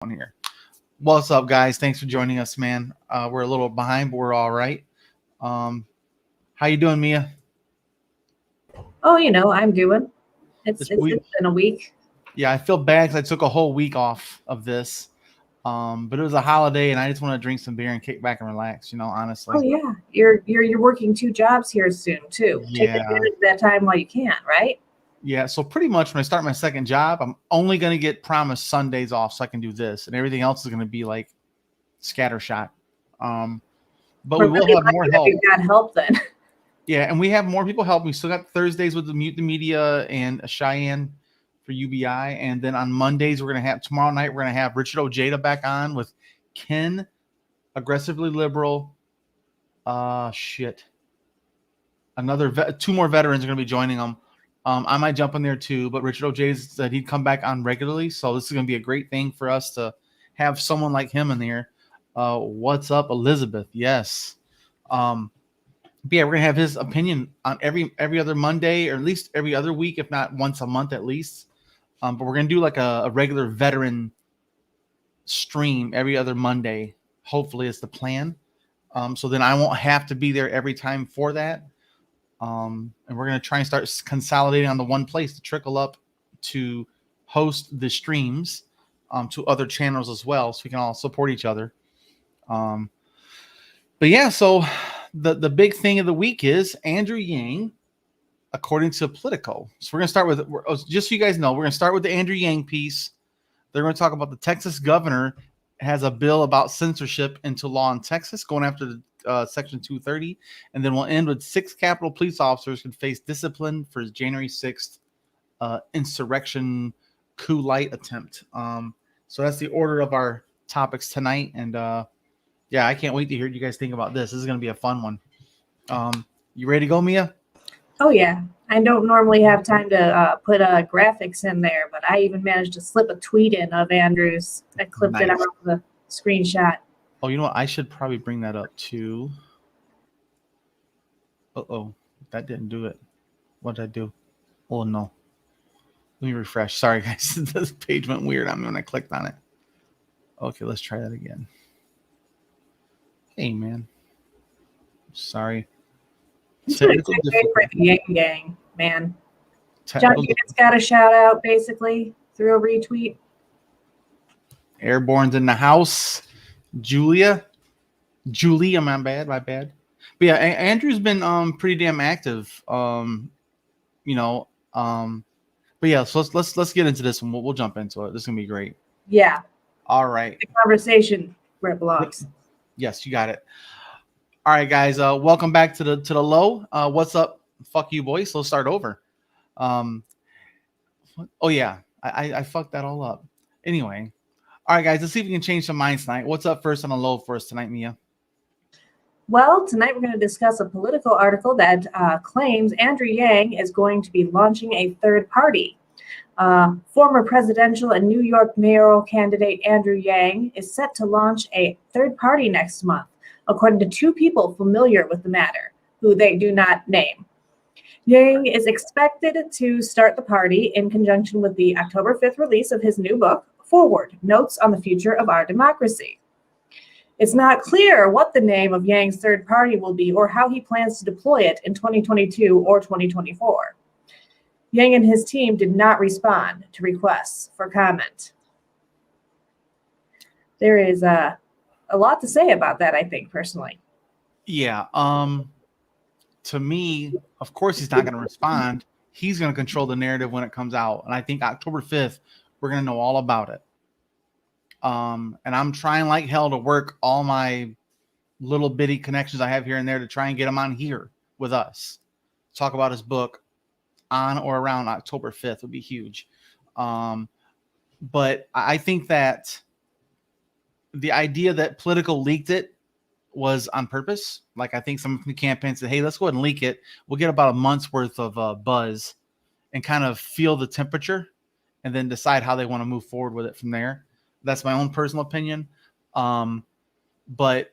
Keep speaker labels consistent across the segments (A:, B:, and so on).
A: on here. What's up, guys? Thanks for joining us, man. We're a little behind, but we're all right. Um, how you doing, Mia?
B: Oh, I'm doing. It's
A: This
B: it's
A: week,
B: it's been a week.
A: yeah, I feel bad because I took a whole week off of this. But it was a holiday, and I just want to drink some beer and kick back and relax.
B: Oh
A: Honestly.
B: yeah, you're working two jobs here soon too. Take
A: Yeah,
B: advantage of that time while you can, right?
A: yeah. So pretty much when I start my second job, I'm only gonna get promised Sundays off so I can do this, and everything else is gonna be like scattershot. Um, but
B: We're
A: we will
B: really
A: have more
B: lucky that
A: help.
B: we've got help then.
A: Yeah, and we have more people helping. We still got Thursdays with the Mute the Media and Cheyenne for UBI, and then on Mondays we're gonna have tomorrow night we're gonna have Richard Ojeda back on with Ken, aggressively liberal. Shit. Two more veterans are gonna be joining them. I might jump in there too, but Richard Ojeda said he'd come back on regularly, so this is gonna be a great thing for us to have someone like him in there. What's up, Elizabeth? Yes. Um, but yeah, we're gonna have his opinion on every other Monday, or at least every other week, if not once a month at least. But we're gonna do like a regular veteran stream every other Monday. Hopefully, is the plan. So then I won't have to be there every time for that. And we're gonna try and start consolidating on the one place to trickle up to host the streams to other channels as well, so we can all support each other. Um, but yeah, so the big thing of the week is Andrew Yang, according to Politico. So we're going to start with, just so you guys know, we're going to start with the Andrew Yang piece. They're going to talk about the Texas governor has a bill about censorship into law in Texas, going after the Section 230. And then we'll end with 6 Capitol police officers could face discipline for his January 6th insurrection coup light attempt. So that's the order of our topics tonight. And yeah, I can't wait to hear what you guys think about this. This is going to be a fun one. You ready to go, Mia?
B: Oh yeah, I don't normally have time to put graphics in there, but I even managed to slip a tweet in of Andrews. I clipped it out
A: Nice.
B: of the screenshot.
A: Oh, you know what? I should probably bring that up too. Oh, that didn't do it. What did I do? Oh no. Let me refresh. Sorry, guys. This page went weird on me when I clicked on it. Okay, let's try that again. Hey, man. Sorry.
B: He's doing a
A: Technical
B: good day for the
A: difficulty.
B: Yang Gang, man. John
A: Technical
B: Unit's got a shout out basically through a retweet.
A: Airborne's in the house. Julia, my bad. But yeah, Andrew's been pretty damn active. You know, but yeah, so let's get into this one. We'll jump into it. This is gonna be great.
B: Yeah,
A: All right.
B: the conversation where it belongs.
A: Yes, you got it. All right, guys. Welcome back to the low. What's up? Fuck you, boys. Let's start over. Oh yeah, I fucked that all up. Anyway, all right, guys. Let's see if we can change some minds tonight. What's up first on the low for us tonight, Mia?
B: Well, tonight we're going to discuss a political article that claims Andrew Yang is going to be launching a third party. Former presidential and New York mayoral candidate Andrew Yang is set to launch a third party next month, according to 2 people familiar with the matter, who they do not name. Yang is expected to start the party in conjunction with the October 5th release of his new book, Forward, Notes on the Future of Our Democracy. It's not clear what the name of Yang's third party will be or how he plans to deploy it in 2022 or 2024. Yang and his team did not respond to requests for comment. There is a lot to say about that, I think, personally.
A: Yeah. To me, of course, he's not going to respond. He's going to control the narrative when it comes out, and I think October 5th, we're going to know all about it. And I'm trying like hell to work all my little bitty connections I have here and there to try and get him on here with us. Talk about his book on or around October 5th would be huge. But I think that the idea that Political leaked it was on purpose. Like, I think some of the campaign said, hey, let's go ahead and leak it. We'll get about a month's worth of buzz and kind of feel the temperature and then decide how they want to move forward with it from there. That's my own personal opinion. But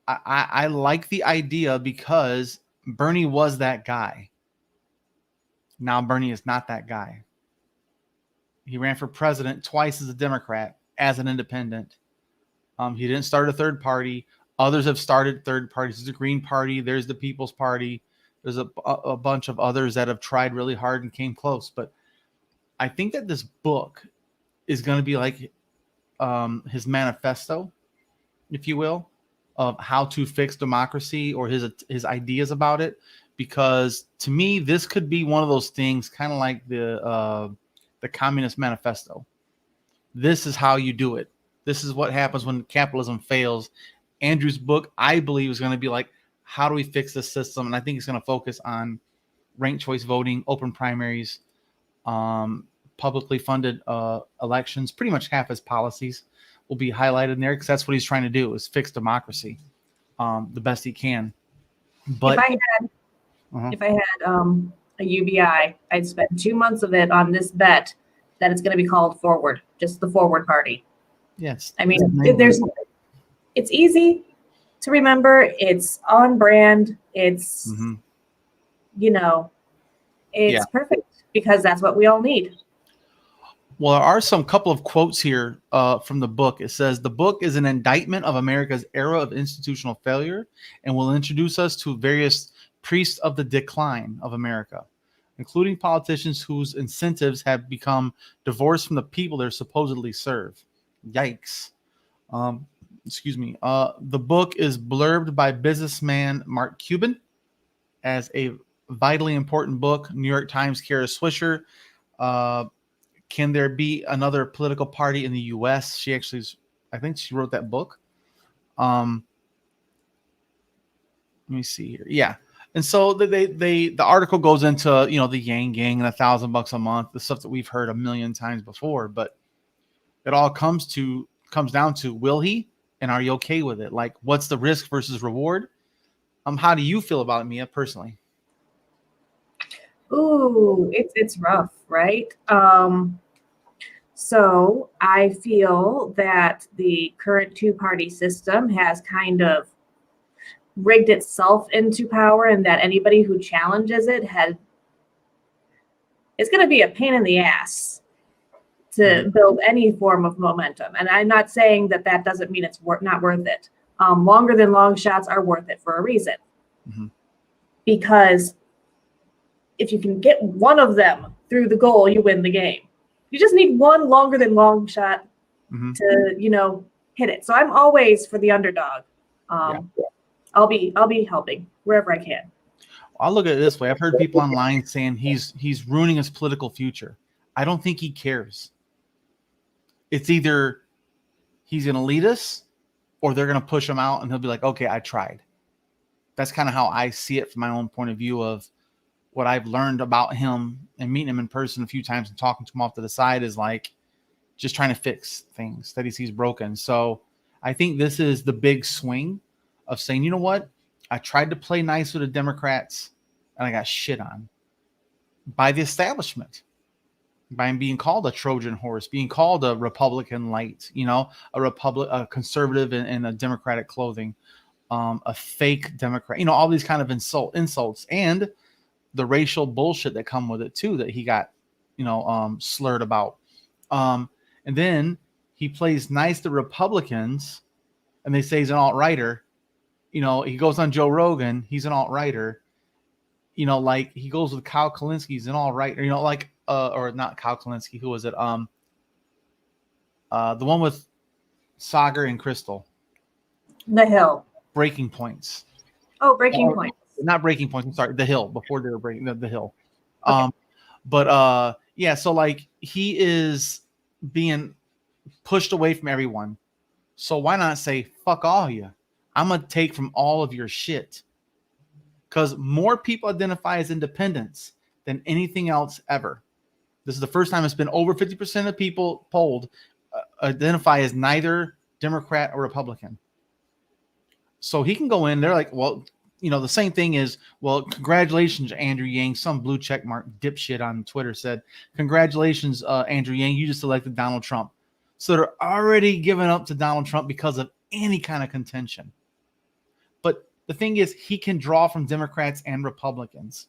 A: I like the idea because Bernie was that guy. Now Bernie is not that guy. He ran for president twice as a Democrat. as an independent. He didn't start a third party. Others have started third parties. There's the Green Party. There's the People's Party. There's a bunch of others that have tried really hard and came close. But I think that this book is going to be like his manifesto, if you will, of how to fix democracy, or his ideas about it. Because to me, this could be one of those things, kind of like the Communist Manifesto. This is how you do it. This is what happens when capitalism fails. Andrew's book, I believe, is going to be like, how do we fix this system? And I think it's going to focus on ranked choice voting, open primaries, publicly funded elections. Pretty much half his policies will be highlighted in there, because that's what he's trying to do, is fix democracy the best he can. But
B: if I had a UBI, I'd spend 2 months of it on this bet that it's going to be called Forward, just the Forward Party.
A: Yes.
B: I mean, it's easy to remember. It's on brand. It's, it's perfect, because that's what we all need.
A: Well, there are some couple of quotes here from the book. It says, the book is an indictment of America's era of institutional failure and will introduce us to various priests of the decline of America, including politicians whose incentives have become divorced from the people they supposedly serve. Yikes. Excuse me. The book is blurbed by businessman Mark Cuban as a vitally important book. New York Times, Kara Swisher. Can there be another political party in the U.S.? She actually, I think she wrote that book. Let me see here. Yeah. And so the article goes into, the Yang Gang and $1,000 a month, the stuff that we've heard a million times before, but it all comes down to, will he, and are you okay with it? Like, what's the risk versus reward? How do you feel about it, Mia, personally?
B: Ooh, it's rough, right? So I feel that the current two-party system has kind of rigged itself into power, and that anybody who challenges it it's going to be a pain in the ass to build any form of momentum. And I'm not saying that doesn't mean it's not worth it. Longer than long shots are worth it for a reason. Because if you can get one of them through the goal, you win the game. You just need one longer than long shot to, hit it. So I'm always for the underdog. I'll be helping wherever I can.
A: I'll look at it this way. I've heard people online saying he's ruining his political future. I don't think he cares. It's either he's going to lead us, or they're going to push him out and he'll be like, okay, I tried. That's kind of how I see it from my own point of view of what I've learned about him, and meeting him in person a few times and talking to him off to the side is like just trying to fix things that he sees broken. So I think this is the big swing of saying, you know what? I tried to play nice with the Democrats and I got shit on by the establishment, by being called a Trojan horse, being called a Republican light, a conservative in a Democratic clothing, a fake Democrat, all these kind of insults, and the racial bullshit that come with it too, that he got, slurred about. And then he plays nice to Republicans and they say he's an alt-righter. He goes on Joe Rogan, he's an alt-righter. Like he goes with Kyle Kalinske, he's an alt-righter, or not Kyle Kalinske, who was it? The one with Sagar and Crystal.
B: The Hill.
A: Breaking Points.
B: Oh, Breaking Points.
A: Not Breaking Points. I'm sorry, The Hill. Before they were breaking the Hill.
B: Okay.
A: Yeah. So like he is being pushed away from everyone. So why not say fuck all of you? I'm gonna take from all of your shit. Because more people identify as independents than anything else ever. This is the first time it's been over 50% of people polled identify as neither Democrat or Republican. So he can go in. They're like, well, the same thing is, well, congratulations, Andrew Yang. Some blue check mark dipshit on Twitter said, congratulations, Andrew Yang. You just elected Donald Trump. So they're already giving up to Donald Trump because of any kind of contention. But the thing is, he can draw from Democrats and Republicans.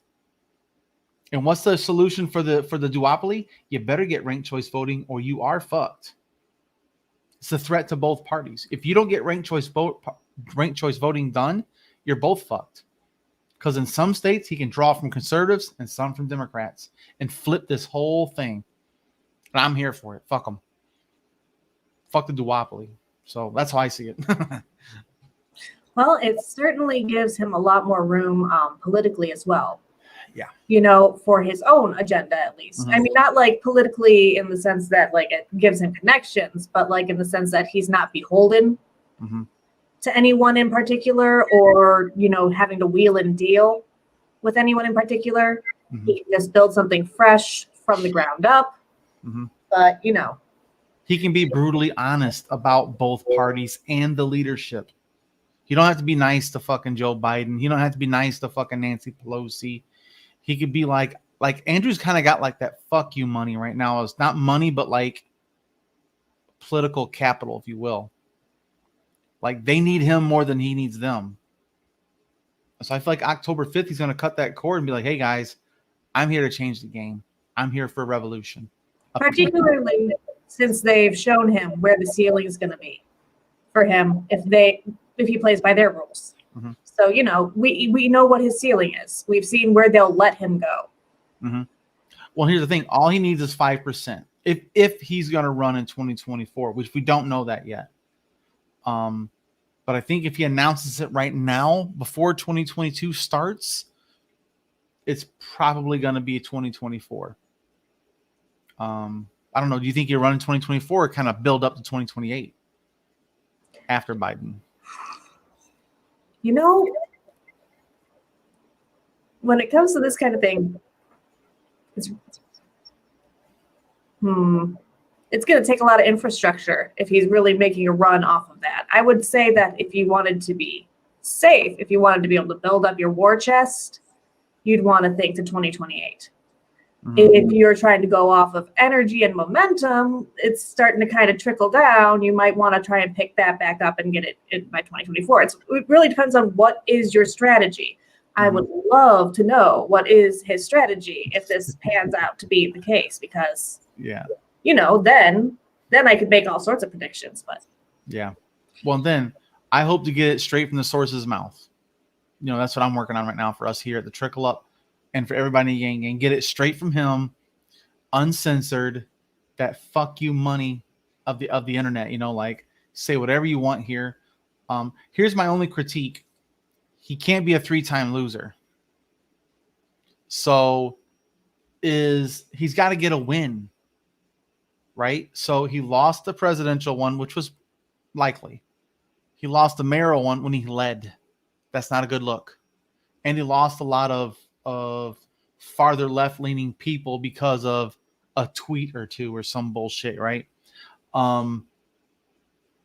A: And what's the solution for the duopoly? You better get ranked choice voting or you are fucked. It's a threat to both parties. If you don't get ranked choice voting done, you're both fucked. Because in some states, he can draw from conservatives and some from Democrats and flip this whole thing. And I'm here for it. Fuck them. Fuck the duopoly. So that's how I see it.
B: Well, it certainly gives him a lot more room politically as well.
A: Yeah.
B: You know, for his own agenda, at least.
A: Mm-hmm.
B: I mean, not like politically in the sense that like it gives him connections, but like in the sense that he's not beholden to anyone in particular, or, you know, having to wheel and deal with anyone in particular. He can just build something fresh from the ground up. But, you know,
A: he can be brutally honest about both parties and the leadership. You don't have to be nice to fucking Joe Biden. You don't have to be nice to fucking Nancy Pelosi. He could be like Andrew's kind of got like that fuck you money right now. It's not money, but like political capital, if you will. Like they need him more than he needs them. So I feel like October 5th, he's going to cut that cord and be like, hey guys, I'm here to change the game. I'm here for revolution.
B: Particularly since they've shown him where the ceiling is going to be for him if he plays by their rules. So, you know, we know what his ceiling is. We've seen where they'll let him go.
A: Well, here's the thing. All he needs is 5%. If he's going to run in 2024, which we don't know that yet. But I think if he announces it right now, before 2022 starts, it's probably going to be 2024. I don't know. Do you think he'll run in 2024 or kind of build up to 2028 after Biden?
B: You know, when it comes to this kind of thing, it's going to take a lot of infrastructure if he's really making a run off of that. I would say that if you wanted to be safe, if you wanted to be able to build up your war chest, you'd want to think to 2028. If you're trying to go off of energy and momentum, it's starting to kind of trickle down. You might want to try and pick that back up and get it by 2024. It really depends on what is your strategy. I would love to know what is his strategy if this pans out to be the case, because you know, then I could make all sorts of predictions. But
A: well, then I hope to get it straight from the source's mouth. You know, that's what I'm working on right now for us here at the Trickle Up. And for everybody in Yang Gang, get it straight from him, uncensored, that fuck you money of the internet, you know, like say whatever you want here. Here's my only critique. He can't be a 3-time loser. So he's got to get a win, right? So he lost the presidential one, which was likely. He lost the mayoral one when he led. That's not a good look. And he lost a lot of farther left-leaning people because of a tweet or two or some bullshit, right? And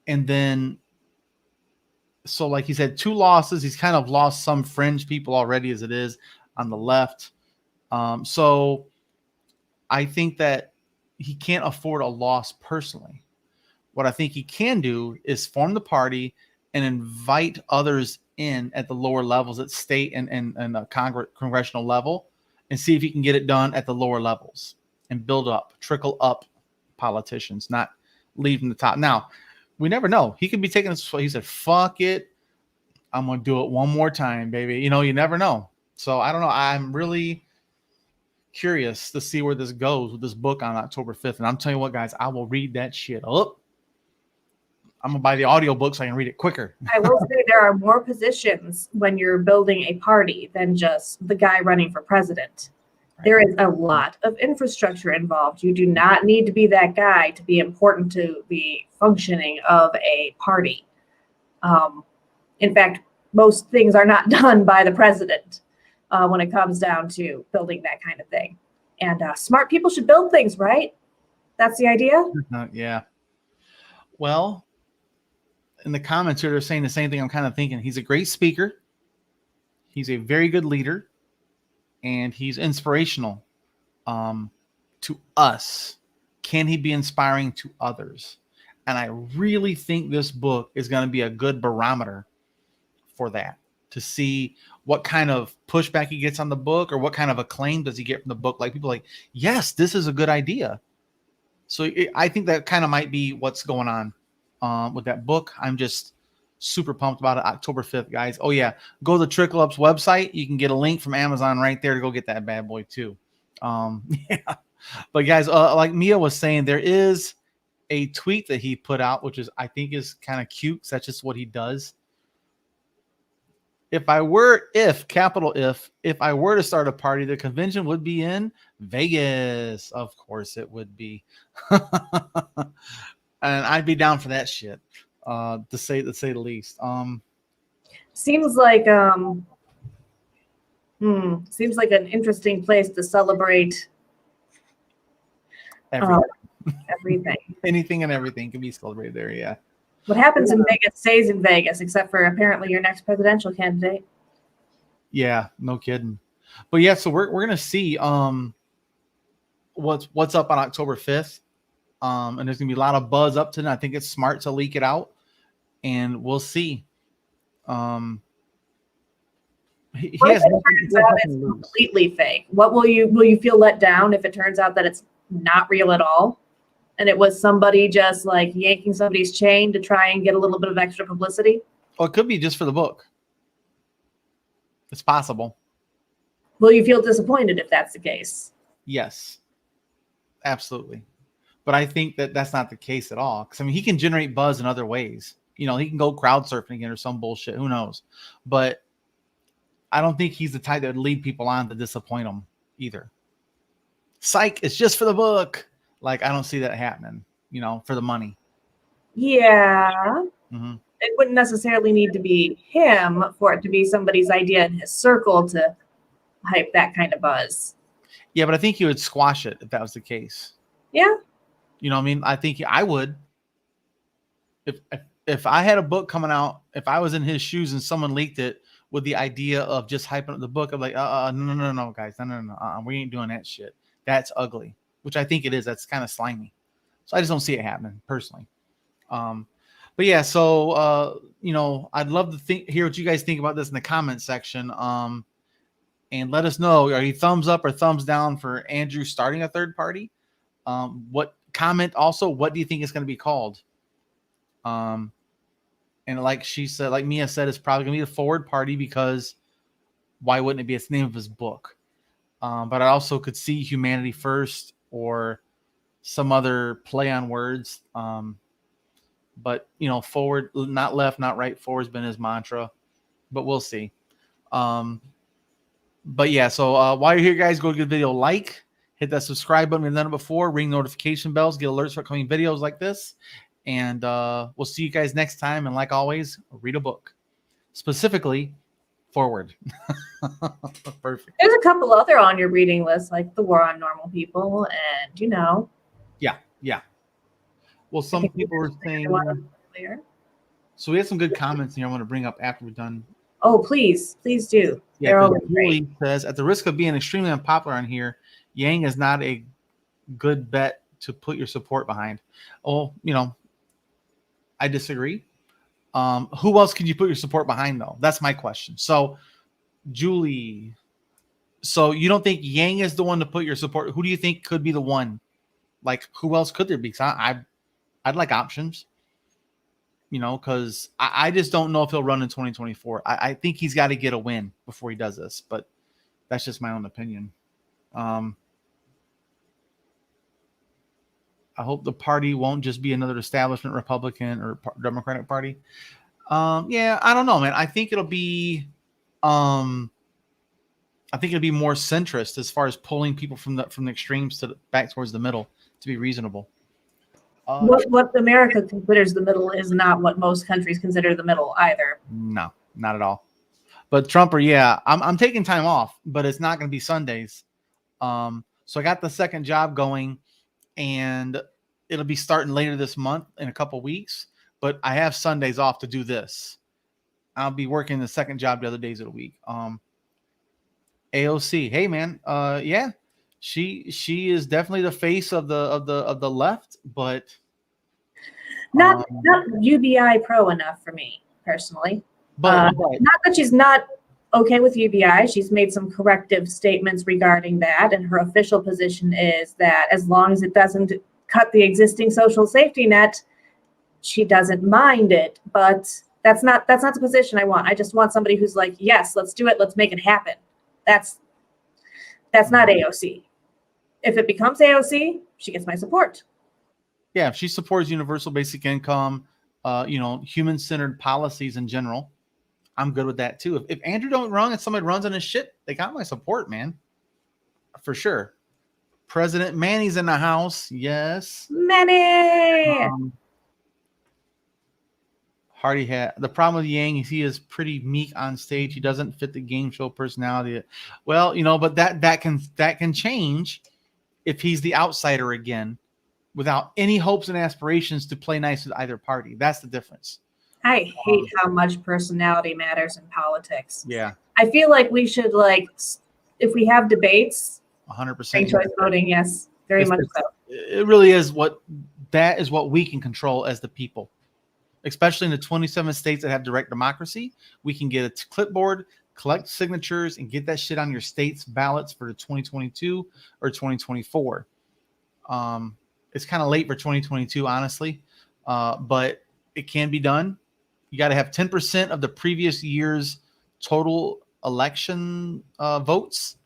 A: then, so like he said, 2 losses. He's kind of lost some fringe people already as it is on the left. So I think that he can't afford a loss personally. What I think he can do is form the party and invite others in at the lower levels at state and congressional level, and see if he can get it done at the lower levels and build up, trickle up politicians, not leave from the top. Now, we never know. He could be taking this. He said, fuck it. I'm going to do it one more time, baby. You know, you never know. So I don't know. I'm really curious to see where this goes with this book on October 5th. And I'm telling you what, guys, I will read that shit up. I'm going to buy the audiobook so I can read it quicker.
B: I will say there are more positions when you're building a party than just the guy running for president. Right. There is a lot of infrastructure involved. You do not need to be that guy to be important to the functioning of a party. In fact, most things are not done by the president when it comes down to building that kind of thing. And smart people should build things, right? That's the idea?
A: Yeah. Well, in the comments here, they're saying the same thing I'm kind of thinking. He's a great speaker. He's a very good leader. And he's inspirational to us. Can he be inspiring to others? And I really think this book is going to be a good barometer for that, to see what kind of pushback he gets on the book, or what kind of acclaim does he get from the book. Like people like, yes, this is a good idea. So I think that kind of might be what's going on with that book. I'm just super pumped about it. October 5th, guys. Oh yeah, go to the Trickle Up's website. You can get a link from Amazon right there to go get that bad boy too. Yeah. But guys, like Mia was saying, there is a tweet that he put out, which is I think is kind of cute. 'Cause that's just what he does. If I were to start a party, the convention would be in Vegas. Of course it would be. And I'd be down for that shit. To say the least.
B: Seems like seems like an interesting place to celebrate everything.
A: Anything and everything can be celebrated there. Yeah.
B: What happens in Vegas stays in Vegas, except for apparently your next presidential candidate.
A: Yeah, no kidding. But yeah, so we're gonna see what's up on October 5th. And there's gonna be a lot of buzz up to it. I think it's smart to leak it out, and we'll see. He
B: What
A: has
B: if it turns out it's completely fake? What will you feel let down if it turns out that it's not real at all? And it was somebody just like yanking somebody's chain to try and get a little bit of extra publicity?
A: Oh, it could be just for the book. It's possible.
B: Will you feel disappointed if that's the case?
A: Yes, absolutely. But I think that that's not the case at all. Because I mean, he can generate buzz in other ways. You know, he can go crowd surfing again or some bullshit. Who knows? But I don't think he's the type that would lead people on to disappoint them either. Psych, it's just for the book. Like, I don't see that happening, you know, for the money.
B: Yeah.
A: Mm-hmm.
B: It wouldn't necessarily need to be him for it to be somebody's idea in his circle to hype that kind of buzz.
A: Yeah, but I think he would squash it if that was the case.
B: Yeah.
A: You know what I mean? I think I would. If I had a book coming out, if I was in his shoes and someone leaked it with the idea of just hyping up the book, I'm like, no, guys, no, we ain't doing that shit. That's ugly, which I think it is. That's kind of slimy. So I just don't see it happening personally. But yeah, so you know, I'd love to hear what you guys think about this in the comment section. And let us know, are you thumbs up or thumbs down for Andrew starting a third party? What comment also, what do you think it's going to be called? And like she said, like Mia said, it's probably going to be the Forward Party because why wouldn't it be? It's the name of his book. But I also could see Humanity First or some other play on words. But, you know, forward, not left, not right. Forward has been his mantra, but we'll see. But yeah, so while you're here, guys, go give the video a like, hit that subscribe button if you've done it before, ring notification bells, get alerts for upcoming videos like this. And we'll see you guys next time. And like always, read a book, specifically Forward. Perfect.
B: There's a couple other on your reading list, like The War on Normal People and, you know.
A: Yeah. Well, some people were saying. So we have some good comments here I want to bring up after we're done.
B: Oh, please do.
A: Yeah, Julie says, at the risk of being extremely unpopular on here, Yang is not a good bet to put your support behind. Oh, you know, I disagree. Who else could you put your support behind, though? That's my question. So, Julie, so you don't think Yang is the one to put your support? Who do you think could be the one? Like, who else could there be? Because I'd like options. You know, because I just don't know if he'll run in 2024. I think he's got to get a win before he does this, but that's just my own opinion. I hope the party won't just be another establishment Republican or Democratic Party. Yeah, I don't know, man. I think it'll be more centrist as far as pulling people from the extremes to back towards the middle to be reasonable.
B: What America considers the middle is not what most countries consider the middle either.
A: No, not at all. But Trumper, yeah, I'm taking time off, but it's not going to be Sundays. So I got the second job going, and it'll be starting later this month in a couple weeks. But I have Sundays off to do this. I'll be working the second job the other days of the week. AOC, hey man, yeah. She is definitely the face of the left, but
B: not UBI pro enough for me personally. But not that she's not okay with UBI. She's made some corrective statements regarding that, and her official position is that as long as it doesn't cut the existing social safety net, she doesn't mind it, but that's not the position I want. I just want somebody who's like, yes, let's do it, let's make it happen. That's not AOC. If it becomes AOC, she gets my support.
A: Yeah, if she supports universal basic income, human-centered policies in general, I'm good with that too. If Andrew don't run and somebody runs on his shit, they got my support, man. For sure. President Manny's in the house. Yes.
B: Manny!
A: Hardy hat. The problem with Yang is he is pretty meek on stage. He doesn't fit the game show personality. Well, but that can change if he's the outsider again, without any hopes and aspirations to play nice with either party. That's the difference.
B: I hate how much personality matters in politics.
A: Yeah.
B: I feel like we should, if we have debates,
A: 100%.
B: ranked choice voting, yes, very much so.
A: It really is what we can control as the people, especially in the 27 states that have direct democracy. We can get a clipboard, collect signatures, and get that shit on your state's ballots for 2022 or 2024. It's kind of late for 2022, honestly, but it can be done. You got to have 10% of the previous year's total election votes.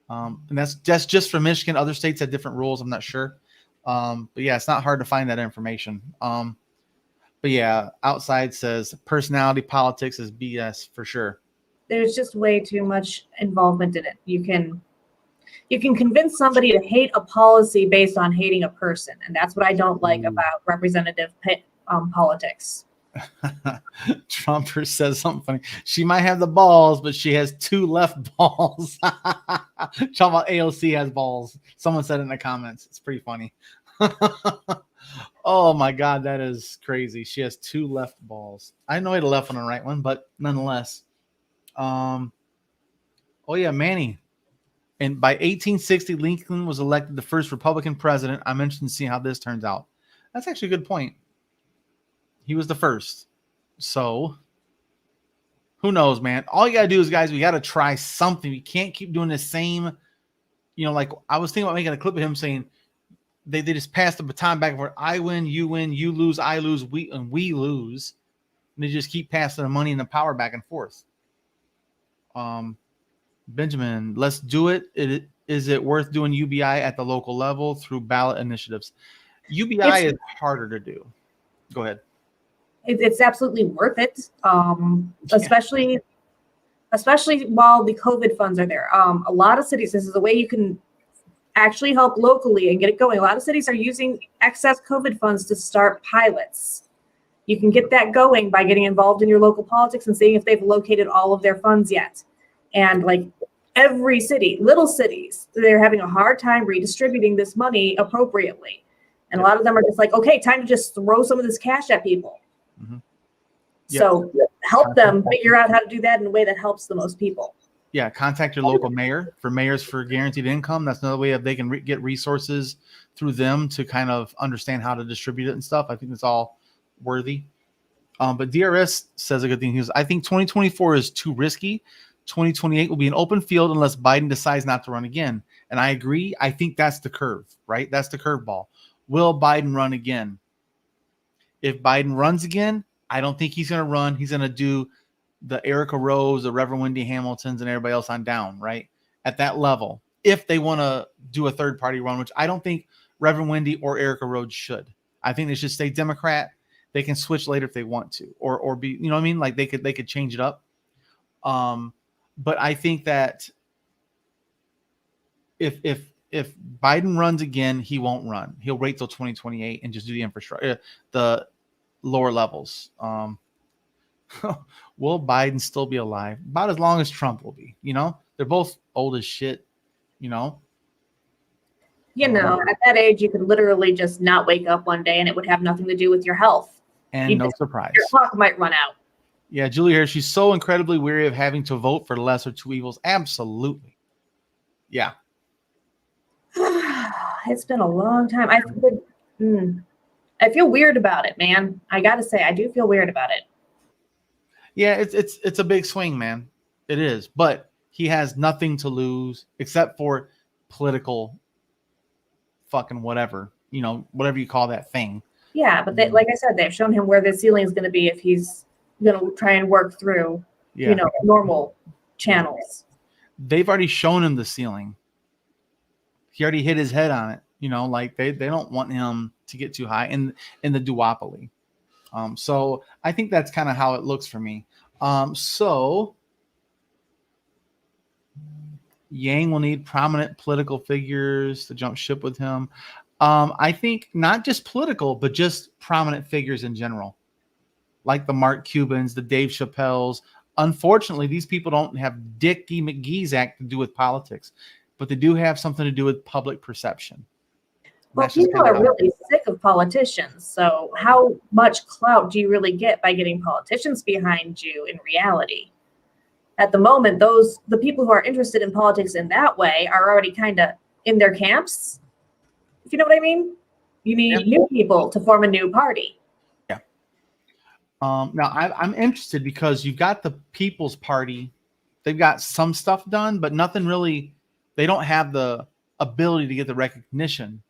A: And that's just for Michigan. Other states have different rules. I'm not sure. But yeah, it's not hard to find that information. But yeah, outside says personality politics is BS for sure.
B: There's just way too much involvement in it. You can convince somebody to hate a policy based on hating a person. And that's what I don't like about representative politics.
A: Trumper says something funny. She might have the balls, but she has two left balls. Talking about AOC has balls. Someone said in the comments. It's pretty funny. Oh my God, that is crazy. She has two left balls. I know he had a left one and a right one, but nonetheless. Oh yeah, Manny. And by 1860, Lincoln was elected the first Republican president. I mentioned seeing how this turns out. That's actually a good point. He was the first. So who knows, man? All you got to do is, guys, we got to try something. We can't keep doing the same. Like I was thinking about making a clip of him saying they just pass the baton back and forth. I win, you lose, I lose, we lose. And they just keep passing the money and the power back and forth. Benjamin, let's do it. Is it worth doing UBI at the local level through ballot initiatives? UBI is harder to do. Go ahead.
B: It's absolutely worth it, especially while the COVID funds are there. A lot of cities, this is a way you can actually help locally and get it going. A lot of cities are using excess COVID funds to start pilots. You can get that going by getting involved in your local politics and seeing if they've located all of their funds yet. And like every city, little cities, they're having a hard time redistributing this money appropriately. And a lot of them are just like, okay, time to just throw some of this cash at people. Mm-hmm. So help them figure out how to do that in a way that helps the most people.
A: Yeah, contact your local mayor for mayors for guaranteed income. That's another way that they can get resources through them to kind of understand how to distribute it and stuff. I think it's all worthy. But DRS says a good thing. He goes, I think 2024 is too risky. 2028 will be an open field unless Biden decides not to run again. And I agree. I think that's the curve, right? That's the curveball. Will Biden run again? If Biden runs again, I don't think he's going to run. He's going to do the Erica Rose, the Reverend Wendy Hamiltons, and everybody else on down, right? At that level. If they want to do a third party run, which I don't think Reverend Wendy or Erica Rose should. I think they should stay Democrat. They can switch later if they want to, or be, you know what I mean? Like they could change it up. But I think that if Biden runs again, he won't run. He'll wait till 2028 and just do the infrastructure, the lower levels. Will Biden still be alive? About as long as Trump will be. They're both old as shit.
B: At that age, you could literally just not wake up one day and it would have nothing to do with your health.
A: And no surprise.
B: Your clock might run out.
A: Yeah, Julie here. She's so incredibly weary of having to vote for the lesser two evils. Absolutely. Yeah.
B: It's been a long time. I feel weird about it, man. I got to say, I do feel weird about it.
A: Yeah, it's a big swing, man. It is. But he has nothing to lose except for political fucking whatever, whatever you call that thing.
B: Yeah, but they, like I said, they've shown him where the ceiling is going to be if he's going to try and work through,
A: Yeah.
B: normal channels.
A: They've already shown him the ceiling. He already hit his head on it. Like they don't want him to get too high in the duopoly. So I think that's kind of how it looks for me. So Yang will need prominent political figures to jump ship with him. I think not just political, but just prominent figures in general, like the Mark Cubans, the Dave Chappelles. Unfortunately, these people don't have Dickie McGee's act to do with politics, but they do have something to do with public perception.
B: Well, people are really sick of politicians. So how much clout do you really get by getting politicians behind you in reality? At the moment, the people who are interested in politics in that way are already kind of in their camps. If you know what I mean? You need new people to form a new party.
A: Yeah. Now I'm interested because you've got the People's Party. They've got some stuff done, but nothing really. They don't have the ability to get the recognition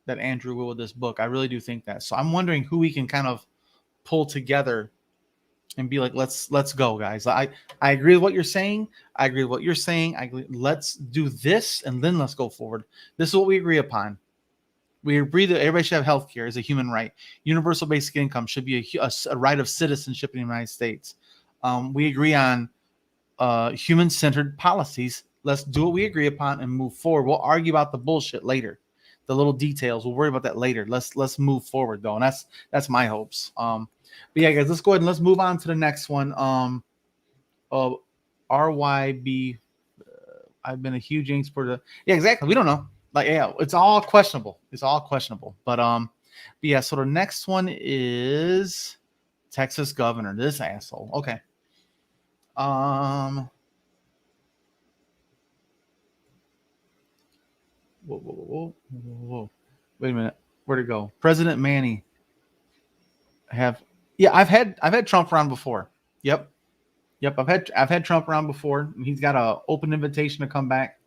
A: that Andrew will with this book. I really do think that. So I'm wondering who we can kind of pull together and be like, let's go, guys. I agree with what you're saying. I agree with what you're saying. Let's do this and then let's go forward. This is what we agree upon. We agree that everybody should have health care as a human right. Universal basic income should be a right of citizenship in the United States. We agree on human-centered policies. Let's do what we agree upon and move forward. We'll argue about the bullshit later. The little details, we'll worry about that later. Let's move forward though, and that's my hopes. But yeah, guys, let's go ahead and let's move on to the next one. RYB. I've been a huge Yankees supporter. Yeah, exactly. We don't know. Like, yeah, it's all questionable. But yeah. So the next one is Texas governor. This asshole. Okay. Whoa. Wait a minute. Where'd it go? President Manny. I've had Trump around before. Yep. I've had Trump around before. He's got an open invitation to come back,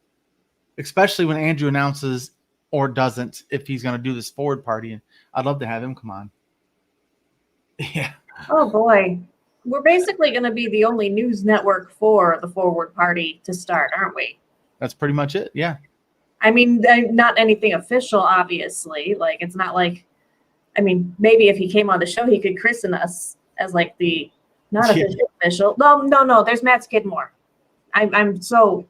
A: especially when Andrew announces or doesn't if he's going to do this forward party. And I'd love to have him come on. Yeah.
B: Oh boy, we're basically going to be the only news network for the forward party to start, aren't we?
A: That's pretty much it. Yeah.
B: I mean, not anything official, obviously. Like, it's not like, I mean, maybe if he came on the show, he could christen us as like the not official. No. There's Matt Skidmore. I'm so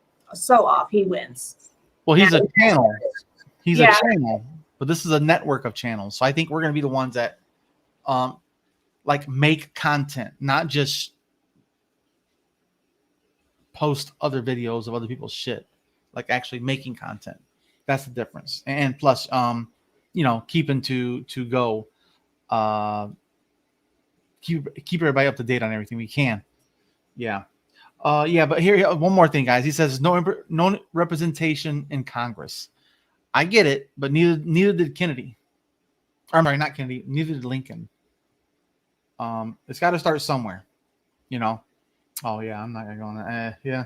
B: off. He wins.
A: Well, he's a channel. He's a channel, but this is a network of channels. So I think we're going to be the ones that, like, make content, not just post other videos of other people's shit. Like actually making content. That's the difference. And plus, keeping to go, keep everybody up to date on everything we can. Yeah. But here, one more thing, guys. He says no representation in Congress. I get it, but neither did Kennedy. I'm sorry, not Kennedy. Neither did Lincoln. It's got to start somewhere, Oh yeah, I'm not gonna go on that. Yeah,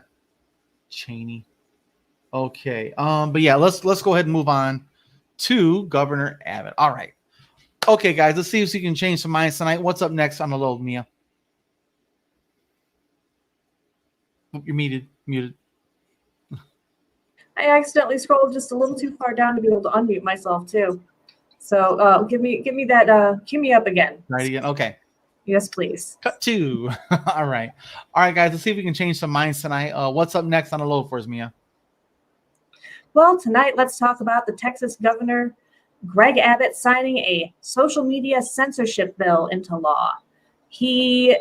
A: Cheney. Okay. But yeah, let's go ahead and move on to Governor Abbott. All right. Okay, guys, let's see if we can change some minds tonight. What's up next on the load, Mia? You're muted.
B: I accidentally scrolled just a little too far down to be able to unmute myself too. So give me that cue me up again.
A: Right again. Okay.
B: Yes, please.
A: Cut two. All right, guys. Let's see if we can change some minds tonight. What's up next on the load for us, Mia?
B: Well, tonight let's talk about the Texas governor, Greg Abbott, signing a social media censorship bill into law. He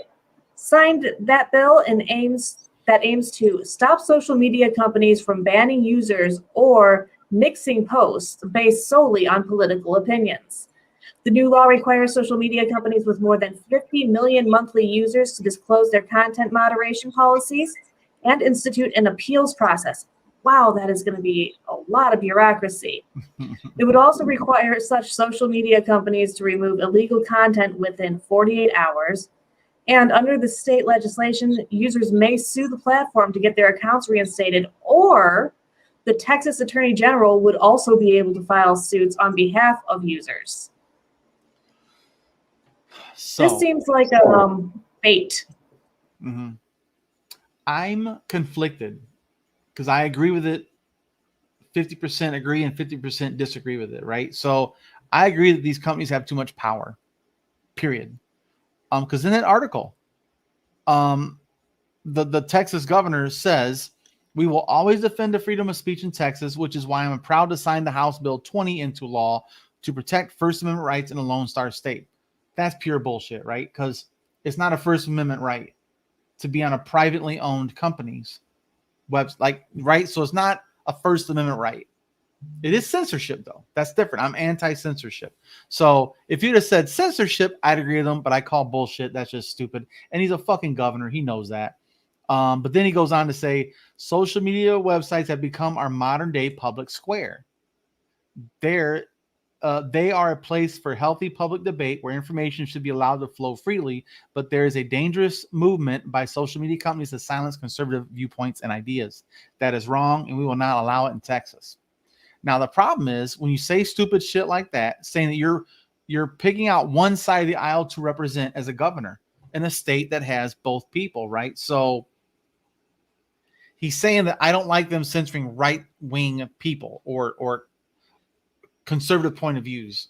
B: signed that bill and aims to stop social media companies from banning users or nixing posts based solely on political opinions. The new law requires social media companies with more than 50 million monthly users to disclose their content moderation policies and institute an appeals process. Wow, that is going to be a lot of bureaucracy. It would also require such social media companies to remove illegal content within 48 hours. And under the state legislation, users may sue the platform to get their accounts reinstated, or the Texas Attorney General would also be able to file suits on behalf of users.
A: So
B: this seems like bait.
A: mhm. I'm conflicted because I agree with it. 50% agree and 50% disagree with it, right? So I agree that these companies have too much power, period. Because in that article, um, the Texas governor says, we will always defend the freedom of speech in Texas, which is why I'm proud to sign the House Bill 20 into law to protect First Amendment rights in a Lone Star state. That's pure bullshit, right? Because it's not a First Amendment right to be on a privately owned company's website, like, right? So it's not a First Amendment right. It is censorship, though. That's different. I'm anti-censorship. So if you'd have said censorship, I'd agree with him, but I call bullshit. That's just stupid. And he's a fucking governor. He knows that. But then he goes on to say, social media websites have become our modern day public square. They are a place for healthy public debate where information should be allowed to flow freely, but there is a dangerous movement by social media companies to silence conservative viewpoints and ideas. That is wrong, and we will not allow it in Texas. Now, the problem is when you say stupid shit like that, saying that you're picking out one side of the aisle to represent as a governor in a state that has both people, right? So he's saying that I don't like them censoring right-wing people or conservative point of views,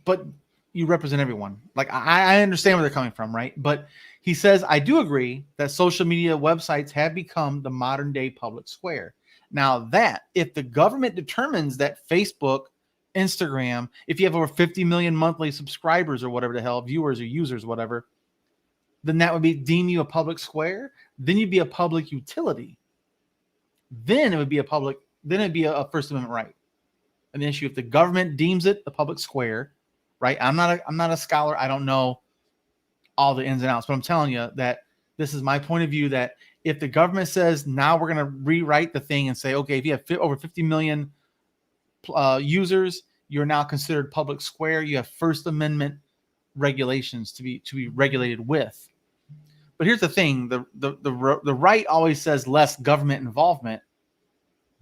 A: but you represent everyone. Like, I understand where they're coming from, right? But he says, I do agree that social media websites have become the modern day public square. Now, that if the government determines that Facebook, Instagram, if you have over 50 million monthly subscribers or whatever the hell, viewers or users, whatever, then that would be deem you a public square. Then you'd be a public utility. Then it'd be a First Amendment right. An issue if the government deems it the public square, right? I'm not a scholar. I don't know all the ins and outs, but I'm telling you that this is my point of view, that if the government says now we're going to rewrite the thing and say, okay, if you have over 50 million users, you're now considered public square. You have First Amendment regulations to be regulated with. But here's the thing: the right always says less government involvement,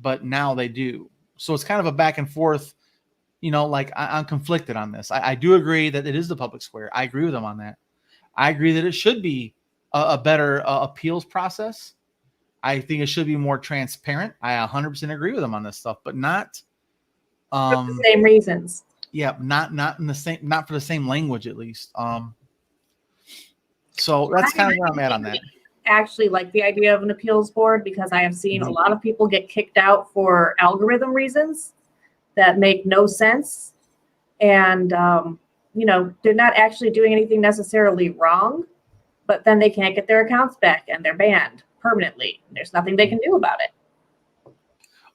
A: but now they do. So it's kind of a back and forth. Like I'm conflicted on this. I do agree that it is the public square. I agree with them on that. I agree that it should be a better appeals process. I think it should be more transparent. I 100% agree with them on this stuff, but not
B: For the same reasons.
A: Yeah, not for the same language, at least. So that's kind of where I'm at on that.
B: Actually like the idea of an appeals board, because I have seen a lot of people get kicked out for algorithm reasons that make no sense. And, they're not actually doing anything necessarily wrong, but then they can't get their accounts back and they're banned permanently. There's nothing they can do about it.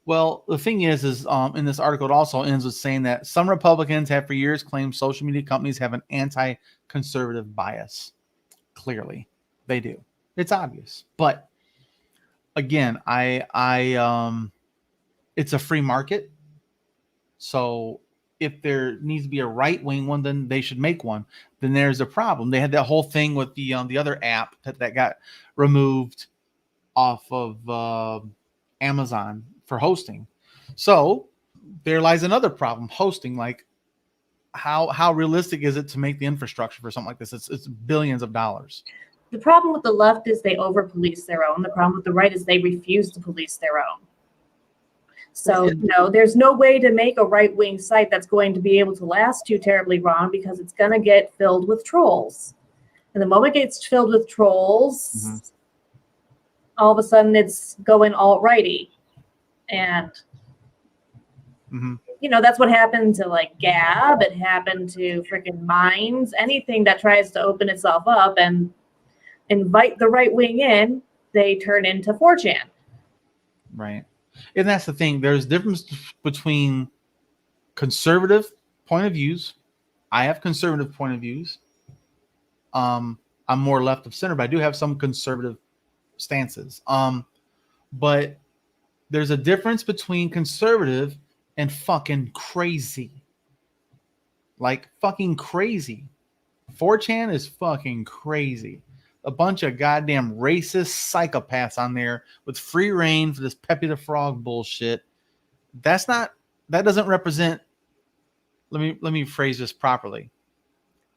A: Well, the thing is in this article, it also ends with saying that some Republicans have for years claimed social media companies have an anti-conservative bias. Clearly, they do. It's obvious. But again, it's a free market. So if there needs to be a right-wing one, then they should make one. Then there's a problem. They had that whole thing with the other app that got removed off of Amazon for hosting. So there lies another problem: hosting. Like, how realistic is it to make the infrastructure for something like this? It's billions of dollars.
B: The problem with the left is they over-police their own. The problem with the right is they refuse to police their own. So, there's no way to make a right-wing site that's going to be able to last too terribly long, because it's going to get filled with trolls. And the moment it gets filled with trolls, all of a sudden it's going alt-righty. And, that's what happened to like Gab. It happened to freaking Minds. Anything that tries to open itself up and invite the right wing in, they turn into 4chan.
A: Right. And that's the thing. There's difference between conservative point of views. I have conservative point of views. I'm more left of center, but I do have some conservative stances. But there's a difference between conservative and fucking crazy. Like fucking crazy. 4chan is fucking crazy. A bunch of goddamn racist psychopaths on there with free reign for this Pepe the Frog bullshit. That doesn't represent, let me phrase this properly.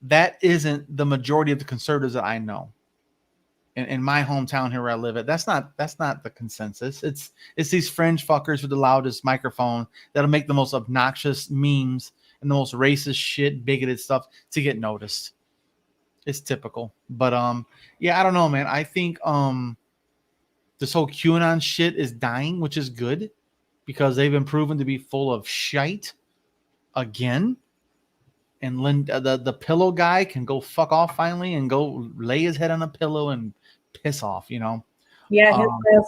A: that isn't the majority of the conservatives that I know. In my hometown here where I live at, that's not the consensus. It's these fringe fuckers with the loudest microphone that'll make the most obnoxious memes and the most racist shit, bigoted stuff to get noticed. It's typical. But yeah, I don't know, man. I think this whole QAnon shit is dying, which is good because they've been proven to be full of shite again. And the pillow guy can go fuck off finally and go lay his head on a pillow and piss off, you know.
B: Yeah,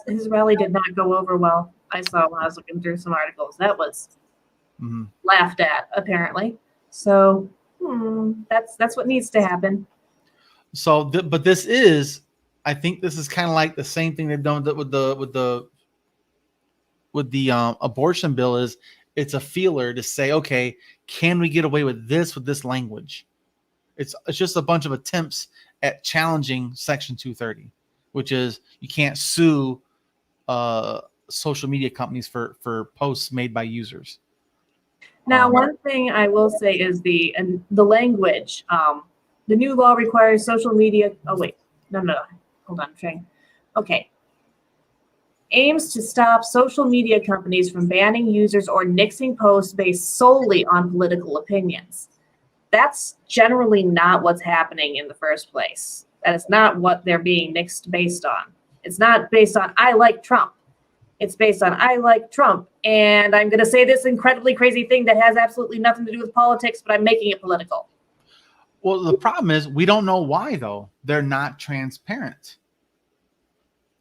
B: his rally did not go over well. I saw when I was looking through some articles. That was laughed at, apparently. So that's what needs to happen.
A: So, but this is, I think this is kind of like the same thing they've done with the abortion bill. Is it's a feeler to say, okay, can we get away with this language? It's just a bunch of attempts at challenging Section 230, which is you can't sue social media companies for posts made by users.
B: Now, one thing I will say is the language. The new law requires social media. Oh wait, no. Hold on, Shane. Okay. Aims to stop social media companies from banning users or nixing posts based solely on political opinions. That's generally not what's happening in the first place. That is not what they're being nixed based on. It's not based on I like Trump. It's based on I like Trump, and I'm going to say this incredibly crazy thing that has absolutely nothing to do with politics, but I'm making it political.
A: Well, the problem is we don't know why, though. They're not transparent.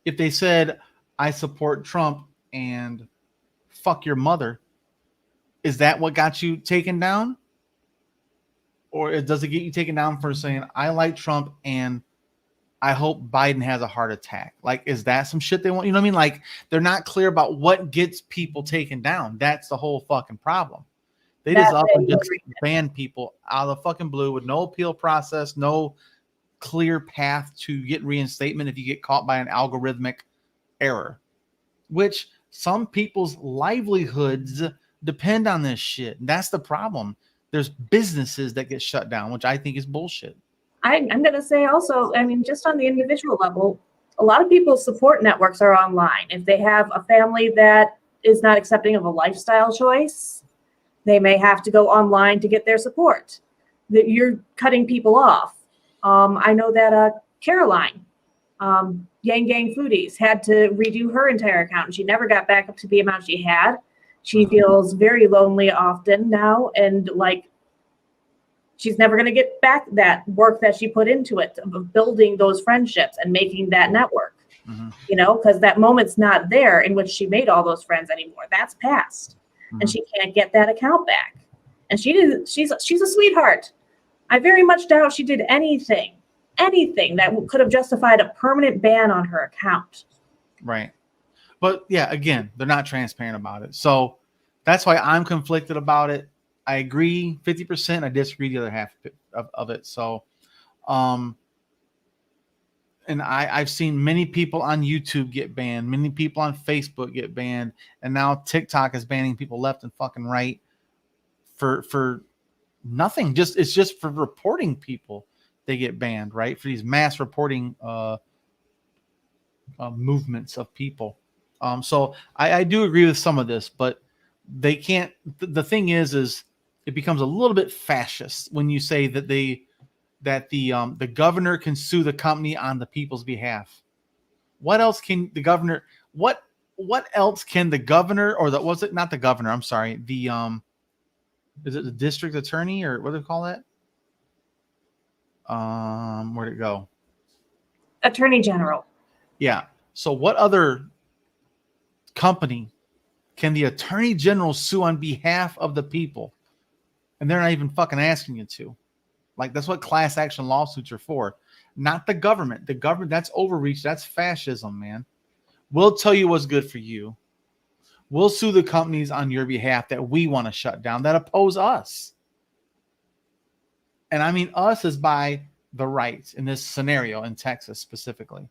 A: If they said, I support Trump and fuck your mother, is that what got you taken down? Or does it get you taken down for saying, I like Trump and I hope Biden has a heart attack? Like, is that some shit they want? You know what I mean? Like, they're not clear about what gets people taken down. That's the whole fucking problem. They just up and just ban people out of the fucking blue with no appeal process, no clear path to get reinstatement if you get caught by an algorithmic error, which some people's livelihoods depend on this shit. And that's the problem. There's businesses that get shut down, which I think is bullshit.
B: I'm going to say also, I mean, just on the individual level, a lot of people's support networks are online. If they have a family that is not accepting of a lifestyle choice, they may have to go online to get their support. That you're cutting people off. I know that Caroline, Yang Gang Foodies, had to redo her entire account, and she never got back up to the amount she had. She feels very lonely often now, and like she's never going to get back that work that she put into it, of building those friendships and making that network. You know, because that moment's not there in which she made all those friends anymore. That's past. And she can't get that account back. And she's a sweetheart. I very much doubt she did anything that could have justified a permanent ban on her account.
A: Right. But yeah, again, they're not transparent about it. So that's why I'm conflicted about it. I agree 50%. I disagree the other half of it. So, and I've seen many people on YouTube get banned, many people on Facebook get banned, and now TikTok is banning people left and fucking right for nothing. It's just for reporting people. They get banned, right? For these mass reporting movements of people. So I do agree with some of this, but they can't. The thing is it becomes a little bit fascist when you say that the governor can sue the company on the people's behalf. What else can the governor? What else can the governor, or was it not the governor? I'm sorry. The is it the district attorney, or what do they call that? Where'd it go?
B: Attorney General.
A: Yeah. So what other company can the attorney general sue on behalf of the people? And they're not even fucking asking you to. Like, that's what class action lawsuits are for. Not the government. The government, that's overreach. That's fascism, man. We'll tell you what's good for you. We'll sue the companies on your behalf that we want to shut down, that oppose us. And I mean us is by the right in this scenario in Texas specifically.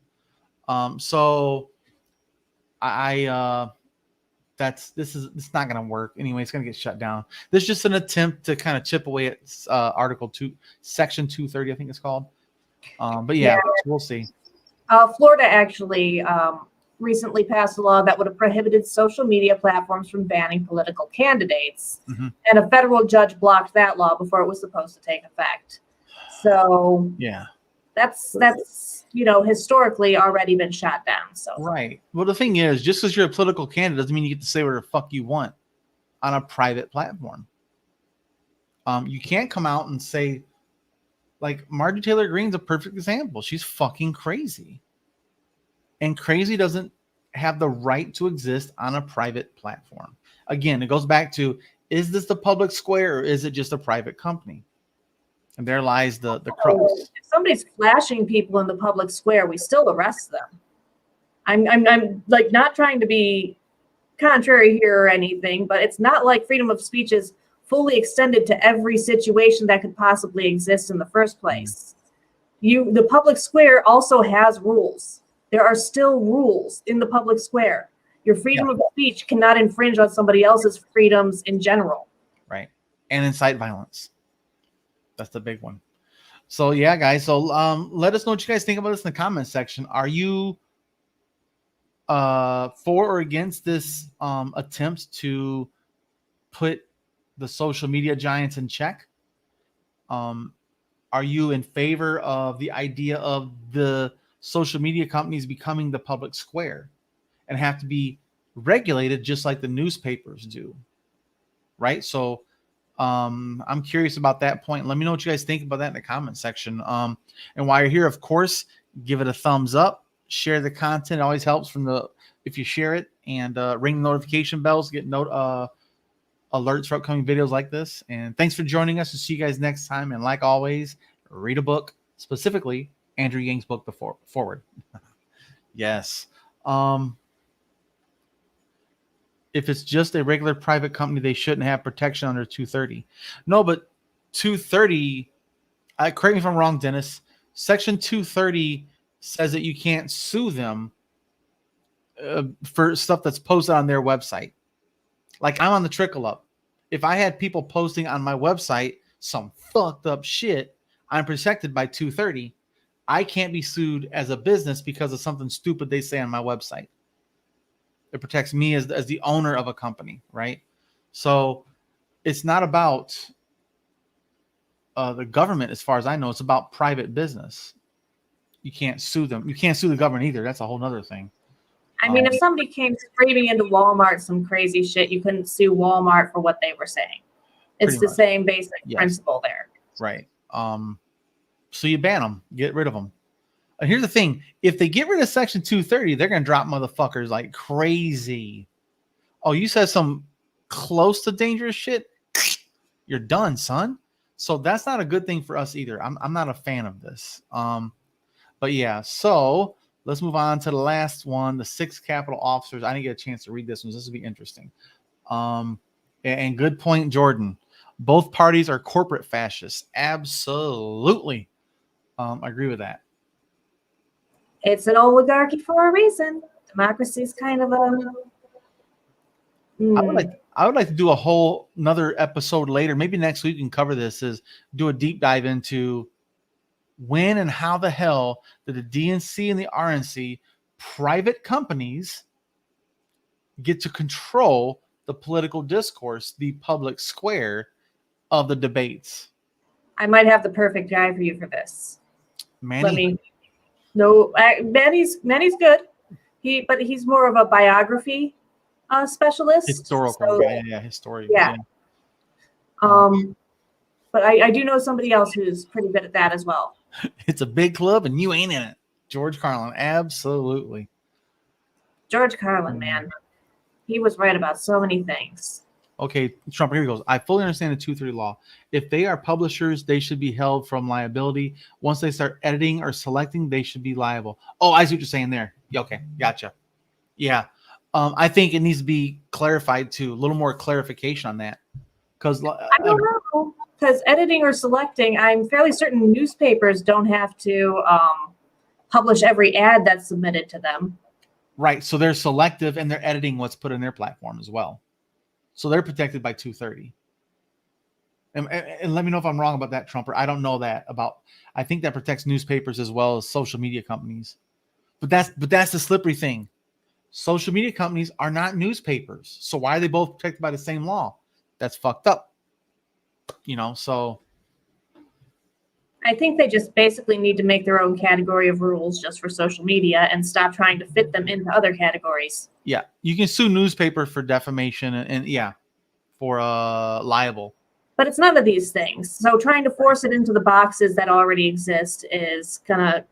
A: So I It's not going to work anyway. It's going to get shut down. This is just an attempt to kind of chip away at Article 2, Section 230, I think it's called. But yeah, we'll see.
B: Florida actually recently passed a law that would have prohibited social media platforms from banning political candidates. And a federal judge blocked that law before it was supposed to take effect. So
A: yeah,
B: that's historically already been shot down. So
A: right. Well, the thing is, just because you're a political candidate doesn't mean you get to say whatever the fuck you want on a private platform. You can't come out and say, like, Marjorie Taylor Greene's a perfect example. She's fucking crazy. And crazy doesn't have the right to exist on a private platform. Again, it goes back to, is this the public square or is it just a private company? And there lies the crux.
B: If somebody's flashing people in the public square, we still arrest them. I'm like not trying to be contrary here or anything, but it's not like freedom of speech is fully extended to every situation that could possibly exist in the first place. The public square also has rules. There are still rules in the public square. Your freedom of speech cannot infringe on somebody else's freedoms in general.
A: Right. And incite violence. That's the big one. So yeah, guys. So let us know what you guys think about this in the comment section. Are you for or against this attempt to put the social media giants in check? Are you in favor of the idea of the social media companies becoming the public square and have to be regulated just like the newspapers do? Right. So I'm curious about that point. Let me know what you guys think about that in the comment section. And while you're here, of course, give it a thumbs up, share the content. It always helps if you share it, and ring the notification bells, get alerts for upcoming videos like this. And thanks for joining us. We'll see you guys next time. And like always, read a book, specifically Andrew Yang's book, The Forward. Yes. If it's just a regular private company, they shouldn't have protection under 230. No, but 230, correct me if I'm wrong, Dennis, Section 230 says that you can't sue them for stuff that's posted on their website. Like, I'm on the Trickle Up. If I had people posting on my website some fucked up shit, I'm protected by 230. I can't be sued as a business because of something stupid they say on my website. It protects me as the owner of a company, right? So it's not about the government, as far as I know. It's about private business. You can't sue them. You can't sue the government either. That's a whole nother thing.
B: I mean, if somebody came screaming into Walmart some crazy shit, you couldn't sue Walmart for what they were saying. It's the same basic principle there.
A: Right. So you ban them, get rid of them. And here's the thing. If they get rid of Section 230, they're going to drop motherfuckers like crazy. Oh, you said some close to dangerous shit? You're done, son. So that's not a good thing for us either. I'm not a fan of this. But yeah, so let's move on to the last one, the 6 Capitol officers. I didn't get a chance to read this one. This will be interesting. And good point, Jordan. Both parties are corporate fascists. Absolutely. I agree with that.
B: It's an oligarchy for a reason. Democracy is kind of a...
A: I would like to do another episode later. Maybe next week we can cover this. Is do a deep dive into when and how the hell did the DNC and the RNC, private companies, get to control the political discourse, the public square of the debates?
B: I might have the perfect guy for you for this.
A: Manny?
B: Manny's good. But he's more of a biography specialist.
A: Historical. Historian.
B: Yeah. But I do know somebody else who's pretty good at that as well.
A: It's a big club and you ain't in it. George Carlin. Absolutely.
B: George Carlin, man. He was right about so many things.
A: Okay, Trump, here he goes. I fully understand the 230 law. If they are publishers, they should be held from liability. Once they start editing or selecting, they should be liable. Oh, I see what you're saying there. Okay, gotcha. Yeah. I think it needs to be clarified too. A little more clarification on that. Because
B: I don't know. Because editing or selecting, I'm fairly certain newspapers don't have to publish every ad that's submitted to them.
A: Right. So they're selective and they're editing what's put in their platform as well. So they're protected by 230. And let me know if I'm wrong about that, Trumper. I don't know that about. I think that protects newspapers as well as social media companies. But that's the slippery thing. Social media companies are not newspapers. So why are they both protected by the same law? That's fucked up. So
B: I think they just basically need to make their own category of rules just for social media and stop trying to fit them into other categories.
A: yeah, you can sue newspaper for defamation and yeah, for liable.
B: But it's none of these things. So trying to force it into the boxes that already exist is gonna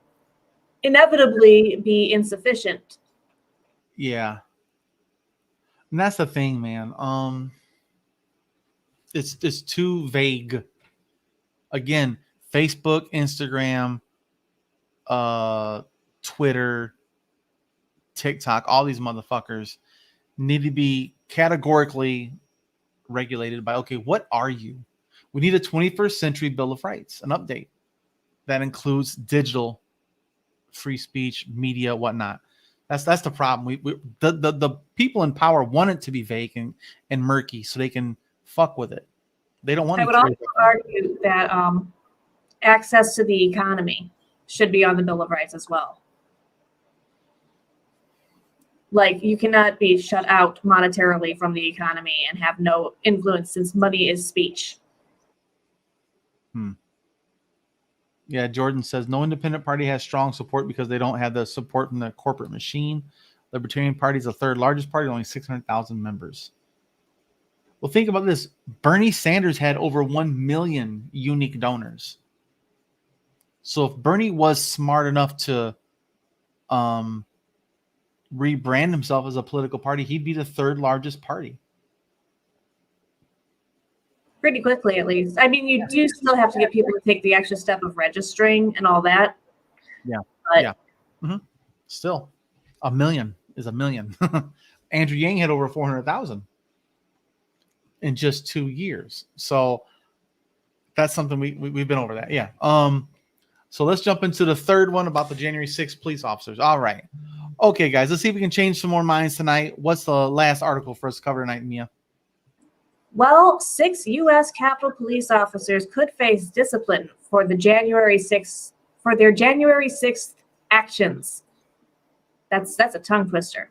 B: inevitably be insufficient.
A: Yeah. And that's the thing, man. It's too vague. Again, Facebook, Instagram, Twitter, TikTok, all these motherfuckers need to be categorically regulated by, okay, what are you? We need a 21st century Bill of Rights, an update that includes digital free speech, media, whatnot. That's the problem. The people in power want it to be vague and murky so they can fuck with it. They don't want
B: I
A: any
B: would also
A: clear
B: argue that access to the economy should be on the Bill of Rights as well. Like, you cannot be shut out monetarily from the economy and have no influence since money is speech.
A: Yeah, Jordan says no independent party has strong support because they don't have the support from the corporate machine. Libertarian Party is the third largest party, only 600,000 members. Well, think about this. Bernie Sanders had over 1 million unique donors. So if Bernie was smart enough to rebrand himself as a political party, he'd be the third largest party.
B: Pretty quickly, at least. I mean, you do still have to get people to take the extra step of registering and all that.
A: Yeah.
B: But
A: Yeah. Still, 1 million is 1 million. Andrew Yang had over 400,000 in just 2 years. So that's something we've been over that. Yeah. So let's jump into the third one about the January 6th police officers. All right. Okay, guys, let's see if we can change some more minds tonight. What's the last article for us to cover tonight, Mia?
B: Well, 6 U.S. Capitol police officers could face discipline for their January 6th actions. That's a tongue twister.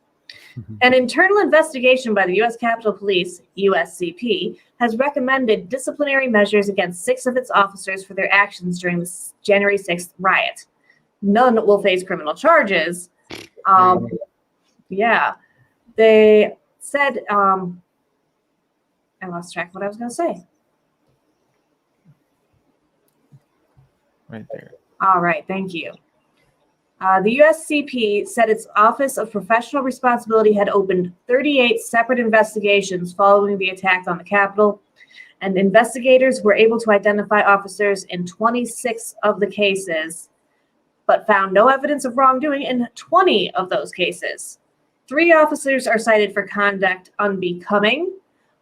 B: An internal investigation by the U.S. Capitol Police, USCP, has recommended disciplinary measures against 6 of its officers for their actions during the January 6th riot. None will face criminal charges. Yeah, they said, I lost track of what I was going to say.
A: Right there.
B: All right, thank you. The USCP said its Office of Professional Responsibility had opened 38 separate investigations following the attack on the Capitol, and investigators were able to identify officers in 26 of the cases, but found no evidence of wrongdoing in 20 of those cases. 3 officers are cited for conduct unbecoming,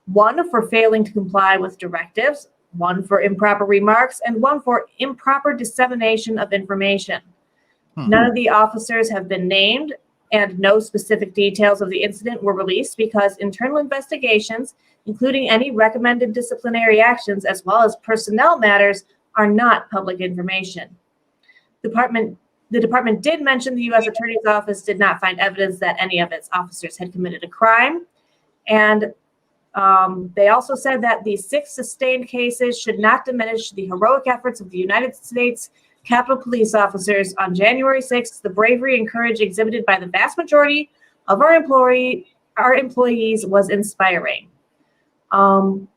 B: 1 for failing to comply with directives, 1 for improper remarks, and 1 for improper dissemination of information. None of the officers have been named, and no specific details of the incident were released because internal investigations, including any recommended disciplinary actions as well as personnel matters, are not public information. The department did mention the U.S. Attorney's Office did not find evidence that any of its officers had committed a crime, and they also said that the 6 sustained cases should not diminish the heroic efforts of the United States Capitol Police officers on January 6th. The bravery and courage exhibited by the vast majority of our employees was inspiring. 2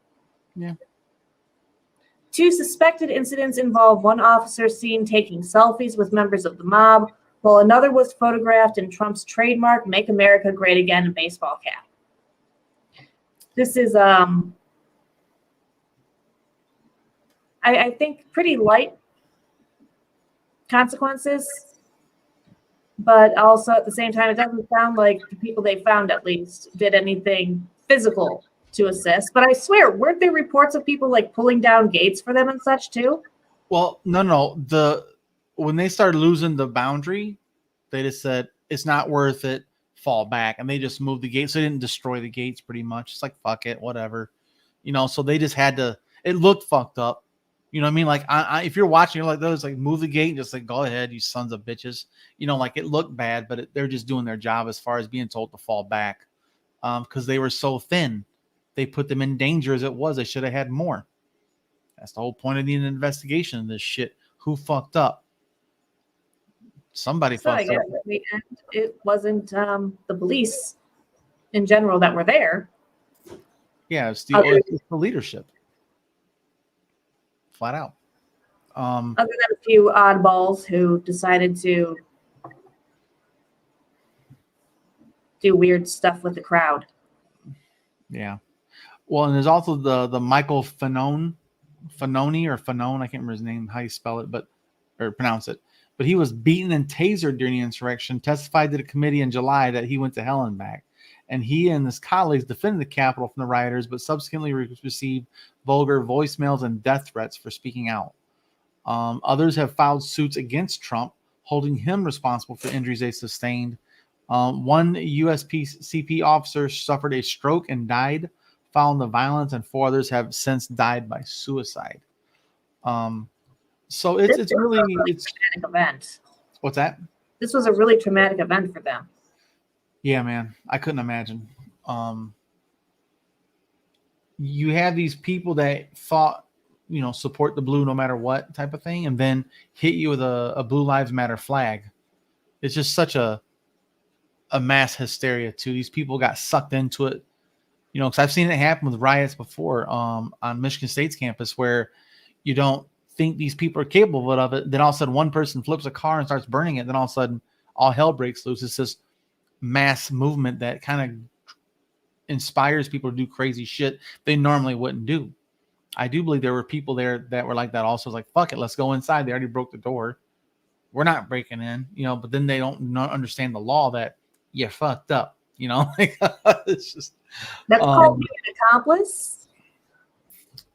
B: suspected incidents involve 1 officer seen taking selfies with members of the mob, while another was photographed in Trump's trademark "Make America Great Again" baseball cap. This is, I think, pretty light consequences, but also at the same time, it doesn't sound like the people they found, at least, did anything physical to assist. But I swear, weren't there reports of people like pulling down gates for them and such too?
A: Well, no. When they started losing the boundary, they just said it's not worth it. fall back, and they just moved the gates. So they didn't destroy the gates. Pretty much, it's like fuck it, whatever, So they just had to. It looked fucked up. You know what I mean? Like, if you're watching, you're like, those like move the gate, and just like go ahead, you sons of bitches. Like it looked bad, but they're just doing their job as far as being told to fall back, because they were so thin. They put them in danger as it was. They should have had more. That's the whole point of the investigation of this shit. Who fucked up? Somebody
B: So I
A: fucked
B: guess
A: up.
B: at the end, it wasn't the police in general that were there.
A: Yeah, it's the leadership. Flat out.
B: Other than a few oddballs who decided to do weird stuff with the crowd.
A: Yeah. Well, and there's also the Michael Fanone, I can't remember his name, how you spell it, or pronounce it. But he was beaten and tasered during the insurrection, testified to the committee in July that he went to hell and back. And he and his colleagues defended the Capitol from the rioters, but subsequently received vulgar voicemails and death threats for speaking out. Others have filed suits against Trump, holding him responsible for injuries they sustained. One USPCP officer suffered a stroke and died following the violence, and 4 others have since died by suicide. So it's really
B: traumatic event.
A: What's that?
B: This was a really traumatic event for them.
A: Yeah, man, I couldn't imagine. You have these people that fought, support the blue no matter what type of thing, and then hit you with a Blue Lives Matter flag. It's just such a mass hysteria too. These people got sucked into it, because I've seen it happen with riots before on Michigan State's campus, where you don't think these people are capable of it. Then all of a sudden one person flips a car and starts burning it. Then all of a sudden all hell breaks loose. It's this mass movement that kind of inspires people to do crazy shit they normally wouldn't do. I do believe there were people there that were like that also. It's like, fuck it, let's go inside. They already broke the door. We're not breaking in, but then they don't understand the law that you fucked up, like it's just
B: that's called being an accomplice.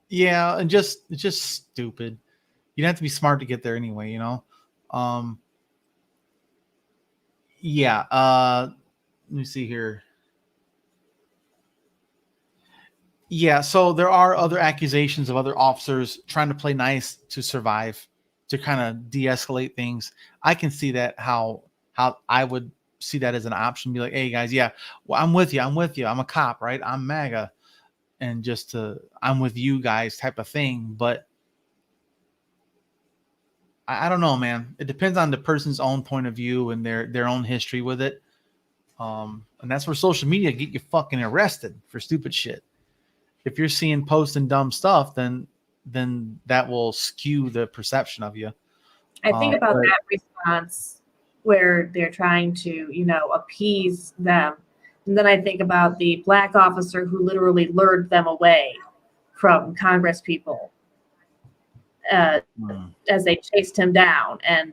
A: Yeah, and it's just stupid. You have to be smart to get there anyway, Yeah, let me see here. Yeah, so there are other accusations of other officers trying to play nice to survive, to kind of de-escalate things. I can see that how I would see that as an option. Be like, hey guys, yeah, well, I'm with you. I'm a cop, right? I'm MAGA, and just I'm with you guys type of thing. But I don't know, man. It depends on the person's own point of view and their own history with it. And that's where social media get you fucking arrested for stupid shit. If you're seeing posting dumb stuff, then that will skew the perception of you.
B: I think about that response where they're trying to, appease them. And then I think about the black officer who literally lured them away from Congress people as they chased him down. And,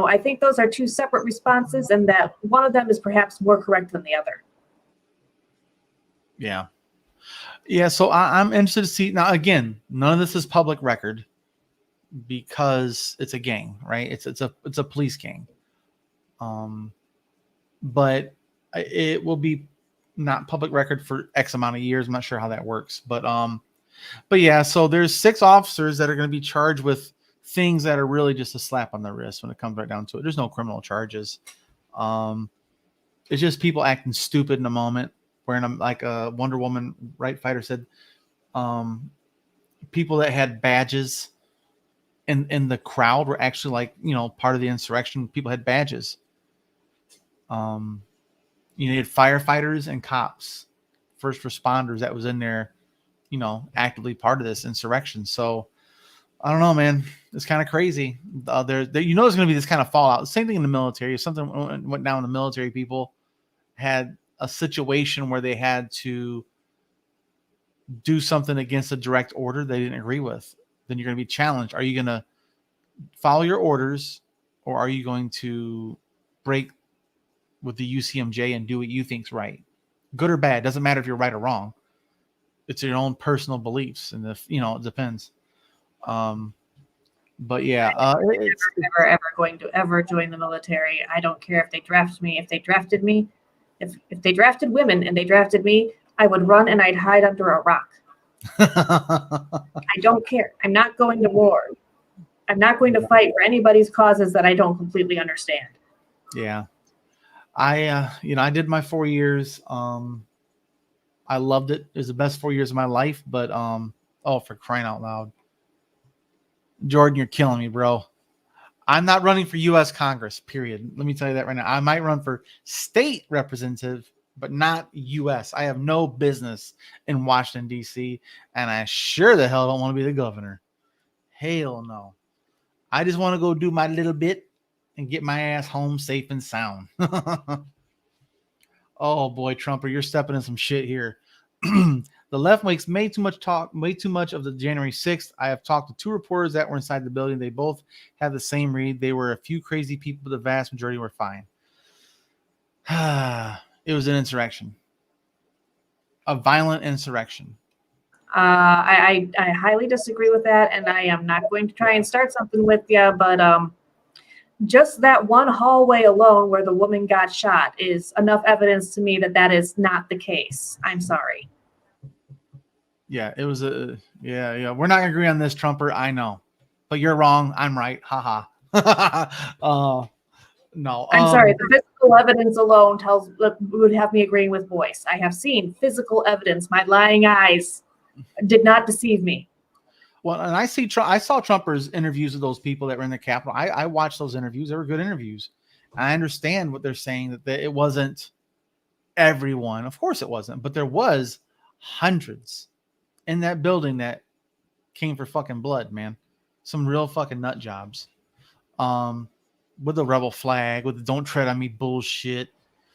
B: I think those are 2 separate responses, and that one of them is perhaps more correct than the other.
A: Yeah. Yeah, so I'm interested to see. Now, again, none of this is public record because it's a gang, right? It's a police gang. But it will be not public record for X amount of years. I'm not sure how that works, but yeah. So there's 6 officers that are going to be charged with things that are really just a slap on the wrist when it comes right down to it. There's no criminal charges. It's just people acting stupid in a moment. Wearing like a Wonder Woman right fighter said, people that had badges in the crowd were actually like, part of the insurrection. People had badges. You had firefighters and cops, first responders that was in there, actively part of this insurrection. So I don't know, man. It's kind of crazy. There's going to be this kind of fallout. Same thing in the military. If something went down in the military, people had a situation where they had to do something against a direct order they didn't agree with, then you're going to be challenged. Are you going to follow your orders, or are you going to break with the UCMJ and do what you think's right? Good or bad, doesn't matter if you're right or wrong. It's your own personal beliefs, and it depends. But yeah,
B: I'm never going to ever join the military. I don't care if they draft me. If they drafted me, If they drafted women and they drafted me, I would run and I'd hide under a rock. I don't care. I'm not going to war. I'm not going to fight for anybody's causes that I don't completely understand.
A: Yeah. I did my 4 years. I loved it. It was the best 4 years of my life, but oh, for crying out loud. Jordan, you're killing me, bro. I'm not running for U.S. Congress, period. Let me tell you that right now. I might run for state representative, but not U.S. I have no business in Washington, D.C., and I sure the hell don't want to be the governor. Hell no. I just want to go do my little bit and get my ass home safe and sound. Oh, boy, Trumper, you're stepping in some shit here. The left makes way too much of the January 6th. I have talked to 2 reporters that were inside the building. They both had the same read. They were a few crazy people, but the vast majority were fine. It was an insurrection, a violent insurrection.
B: I highly disagree with that, and I am not going to try and start something with you, but just that one hallway alone where the woman got shot is enough evidence to me that that is not the case. I'm sorry.
A: Yeah, it was yeah. We're not gonna agree on this, Trumper. I know, but you're wrong. I'm right. Haha. No.
B: I'm sorry. The physical evidence alone would have me agreeing with Boyce. I have seen physical evidence. My lying eyes did not deceive me.
A: Well, and I saw Trumper's interviews with those people that were in the Capitol. I watched those interviews. They were good interviews. I understand what they're saying, that it wasn't everyone. Of course it wasn't, but there was hundreds in that building that came for fucking blood, man. Some real fucking nut jobs. With the rebel flag, with the "don't tread on me" bullshit.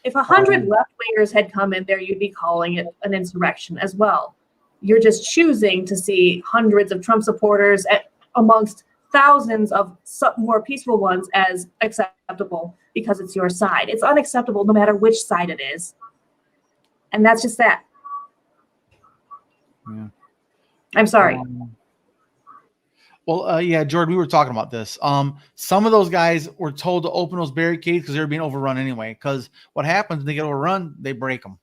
B: If 100 left-wingers had come in there, you'd be calling it an insurrection as well. You're just choosing to see hundreds of Trump supporters amongst thousands of more peaceful ones as acceptable because it's your side. It's unacceptable no matter which side it is. And that's just that.
A: Yeah.
B: I'm sorry.
A: Yeah, Jordan, we were talking about this. Some of those guys were told to open those barricades because they were being overrun anyway. Because what happens when they get overrun, they break them.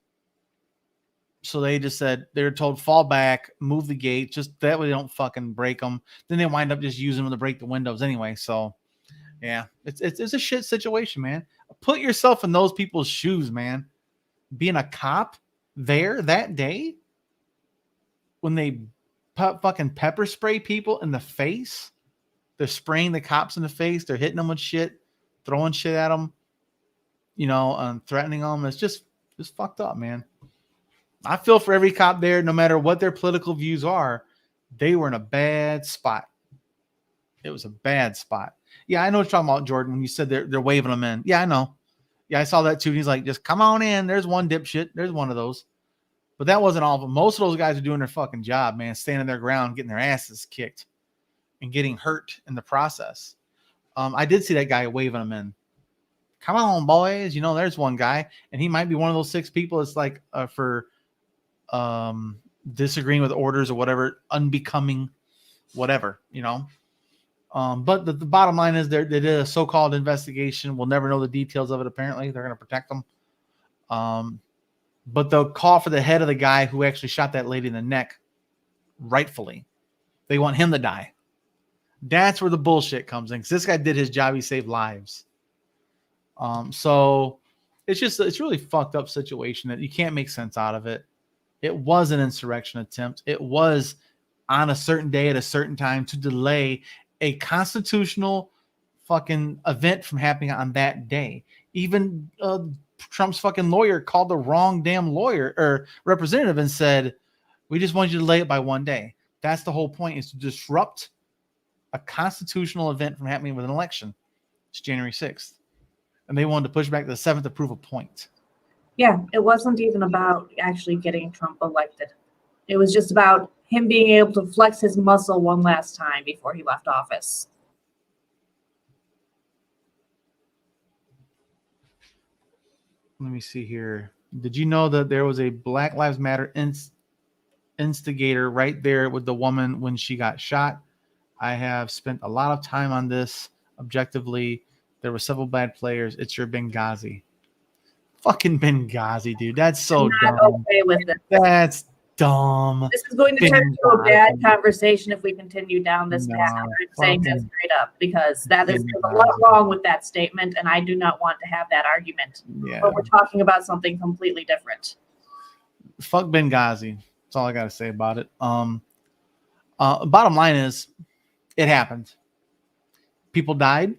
A: So they just said they were told fall back, move the gate, just that way they don't fucking break them. Then they wind up just using them to break the windows anyway. So yeah, it's a shit situation, man. Put yourself in those people's shoes, man. Being a cop there that day when they fucking pepper spray people in the face. They're spraying the cops in the face. They're hitting them with shit, throwing shit at them, threatening them. It's just fucked up, man. I feel for every cop there, no matter what their political views are. They were in a bad spot. It was a bad spot. Yeah, I know what you're talking about, Jordan, when you said they're waving them in. Yeah, I know. Yeah, I saw that too. And he's like, just come on in. There's one dipshit. There's one of those. But that wasn't all of them. Most of those guys are doing their fucking job, man, standing their ground, getting their asses kicked and getting hurt in the process. I did see that guy waving them in. Come on, boys. There's one guy, and he might be one of those 6 people that's like for disagreeing with orders or whatever, unbecoming, whatever, But the bottom line is they did a so-called investigation. We'll never know the details of it. Apparently, they're going to protect them. But they'll call for the head of the guy who actually shot that lady in the neck, rightfully. They want him to die. That's where the bullshit comes in. Because this guy did his job. He saved lives. So it's really fucked up situation that you can't make sense out of it. It was an insurrection attempt. It was on a certain day at a certain time to delay a constitutional fucking event from happening on that day. Even Trump's fucking lawyer called the wrong damn lawyer or representative and said, we just want you to delay it by one day. That's the whole point, is to disrupt a constitutional event from happening with an election. It's January 6th. And they wanted to push back to the 7th to prove a point.
B: Yeah, it wasn't even about actually getting Trump elected. It was just about him being able to flex his muscle one last time before he left office.
A: Let me see here. Did you know that there was a Black Lives Matter instigator right there with the woman when she got shot? I have spent a lot of time on this objectively. There were several bad players. It's your Benghazi. Fucking Benghazi, dude. That's so
B: Not
A: dumb.
B: okay with this.
A: That's dumb.
B: This is going to turn into a bad conversation if we continue down this path.
A: No,
B: I'm saying that
A: fucking
B: straight up because that is there's a
A: Benghazi.
B: lot wrong with that statement, and I do not want to have that argument.
A: Yeah.
B: But we're talking about something completely different.
A: Fuck Benghazi. That's all I gotta say about it. Bottom line is, it happened. People died.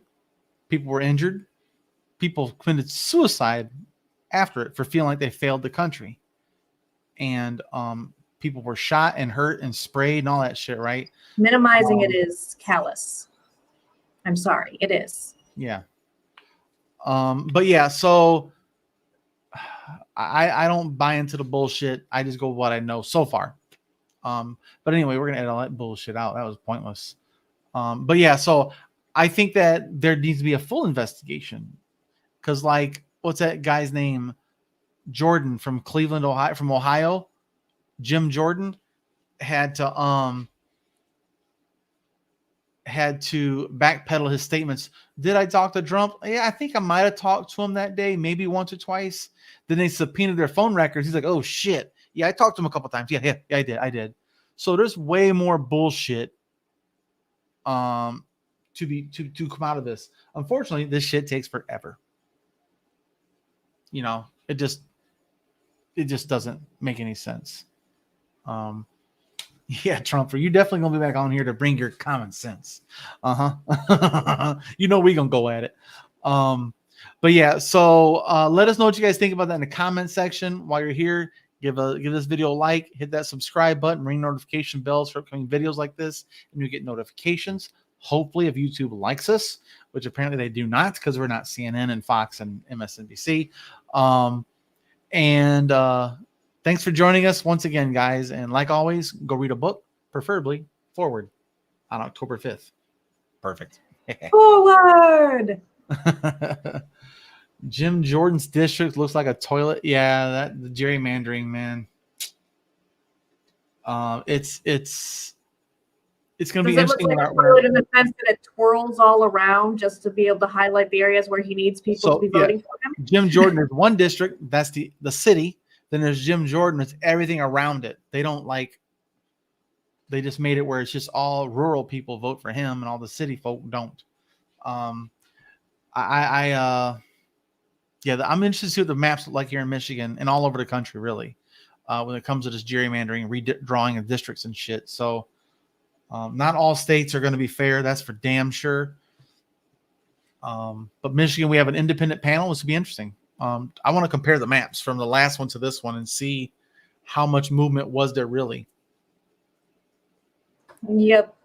A: People were injured. People committed suicide after it for feeling like they failed the country. And people were shot and hurt and sprayed and all that shit, right?
B: Minimizing it is callous. I'm sorry, it is.
A: Yeah. But yeah, so I don't buy into the bullshit. I just go with what I know so far. But anyway, we're gonna edit all that bullshit out. That was pointless. But yeah, so I think that there needs to be a full investigation. Because, like, what's that guy's name? Jordan from Cleveland, Ohio, from Ohio. Jim Jordan had to backpedal his statements. Did I talk to Trump? Yeah, I think I might have talked to him that day, maybe once or twice. Then they subpoenaed their phone records. He's like, oh shit. Yeah, I talked to him a couple times. Yeah, I did. So there's way more bullshit to come out of this. Unfortunately, this shit takes forever. You know, it just doesn't make any sense. Yeah, Trumper, you definitely gonna be back on here to bring your common sense. You know we gonna go at it. But yeah, so let us know what you guys think about that in the comment section. While you're here, give this video a like, hit that subscribe button, ring notification bells for upcoming videos like this, and you get notifications. Hopefully, if YouTube likes us, which apparently they do not, because we're not CNN and Fox and MSNBC. Thanks for joining us once again, guys. And like always, go read a book, preferably Forward, on October 5th. Perfect.
B: Forward!
A: Jim Jordan's district looks like a toilet. Yeah, the gerrymandering, man. It's going to be interesting.
B: Does it look like a toilet in the sense that it twirls all around just to be able to highlight the areas where he needs people to be voting for him?
A: Jim Jordan is one district. That's the city. Then there's Jim Jordan. It's everything around it. They just made it where it's just all rural people vote for him and all the city folk don't. I'm interested to see what the maps look like here in Michigan and all over the country, really, when it comes to this gerrymandering, redrawing of districts and shit. So not all states are going to be fair. That's for damn sure. But Michigan, we have an independent panel. This will be interesting. I want to compare the maps from the last one to this one and see how much movement was there really.
B: Yep.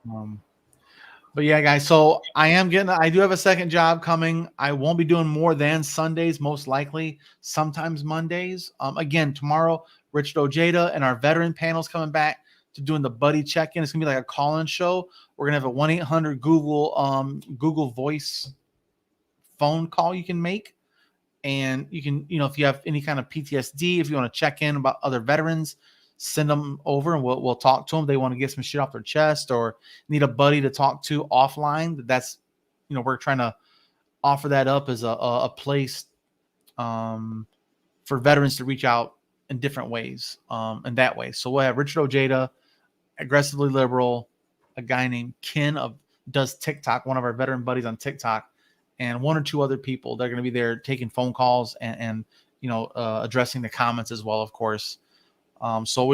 A: But yeah, guys, so I do have a second job coming. I won't be doing more than Sundays, most likely, sometimes Mondays. Again, tomorrow, Richard Ojeda and our veteran panel's coming back to doing the buddy check-in. It's gonna be like a call-in show. We're gonna have a 1-800 Google Voice phone call you can make. And you can, if you have any kind of PTSD, if you want to check in about other veterans, send them over and we'll talk to them. They want to get some shit off their chest or need a buddy to talk to offline. That's, we're trying to offer that up as a place for veterans to reach out in different ways, in that way. So we'll have Richard Ojeda, aggressively liberal, a guy named Ken does TikTok, one of our veteran buddies on TikTok, and one or two other people. They're going to be there taking phone calls and addressing the comments as well, of course. So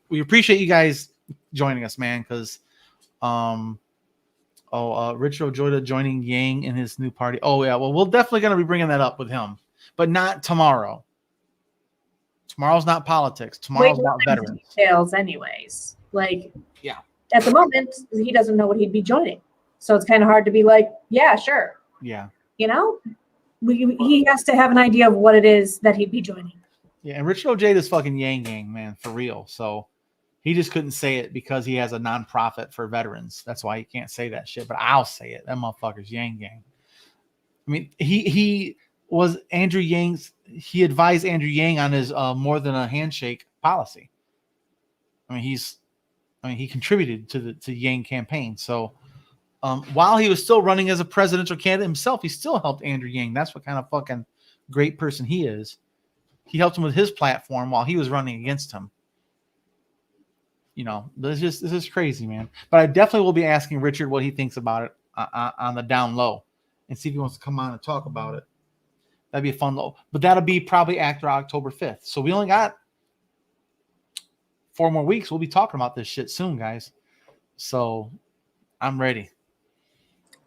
A: we appreciate you guys joining us, man, because Richard Ojeda joining Yang in his new party. Oh, yeah. Well, we're definitely going to be bringing that up with him, but not tomorrow. Tomorrow's not politics. Tomorrow's about veterans.
B: Details anyways.
A: Yeah.
B: At the moment, he doesn't know what he'd be joining. So it's kind of hard to be like, yeah, sure.
A: Yeah.
B: He has to have an idea of what it is that he'd be joining.
A: Yeah, and Richard Ojeda is fucking Yang Gang, man, for real. So he just couldn't say it because he has a nonprofit for veterans. That's why he can't say that shit. But I'll say it. That motherfucker's Yang Gang. I mean, he was Andrew Yang's. He advised Andrew Yang on his more than a handshake policy. I mean, he contributed to the Yang campaign. So while he was still running as a presidential candidate himself, he still helped Andrew Yang. That's what kind of fucking great person he is. He helped him with his platform while he was running against him. This is crazy, man. But I definitely will be asking Richard what he thinks about it on the down low, and see if he wants to come on and talk about it. That'd be a fun low, but that'll be probably after October 5th. So we only got 4 more weeks. We'll be talking about this shit soon, guys. So I'm ready.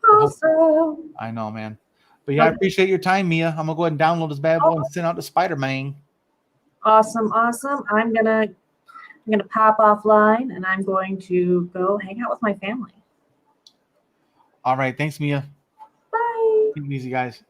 B: Awesome.
A: I know, man. But yeah, I appreciate your time, Mia. I'm gonna go ahead and download this bad boy and send out to Spider-Man.
B: Awesome. I'm gonna pop offline and I'm going to go hang out with my family.
A: All right, thanks, Mia.
B: Bye.
A: Take it easy, guys.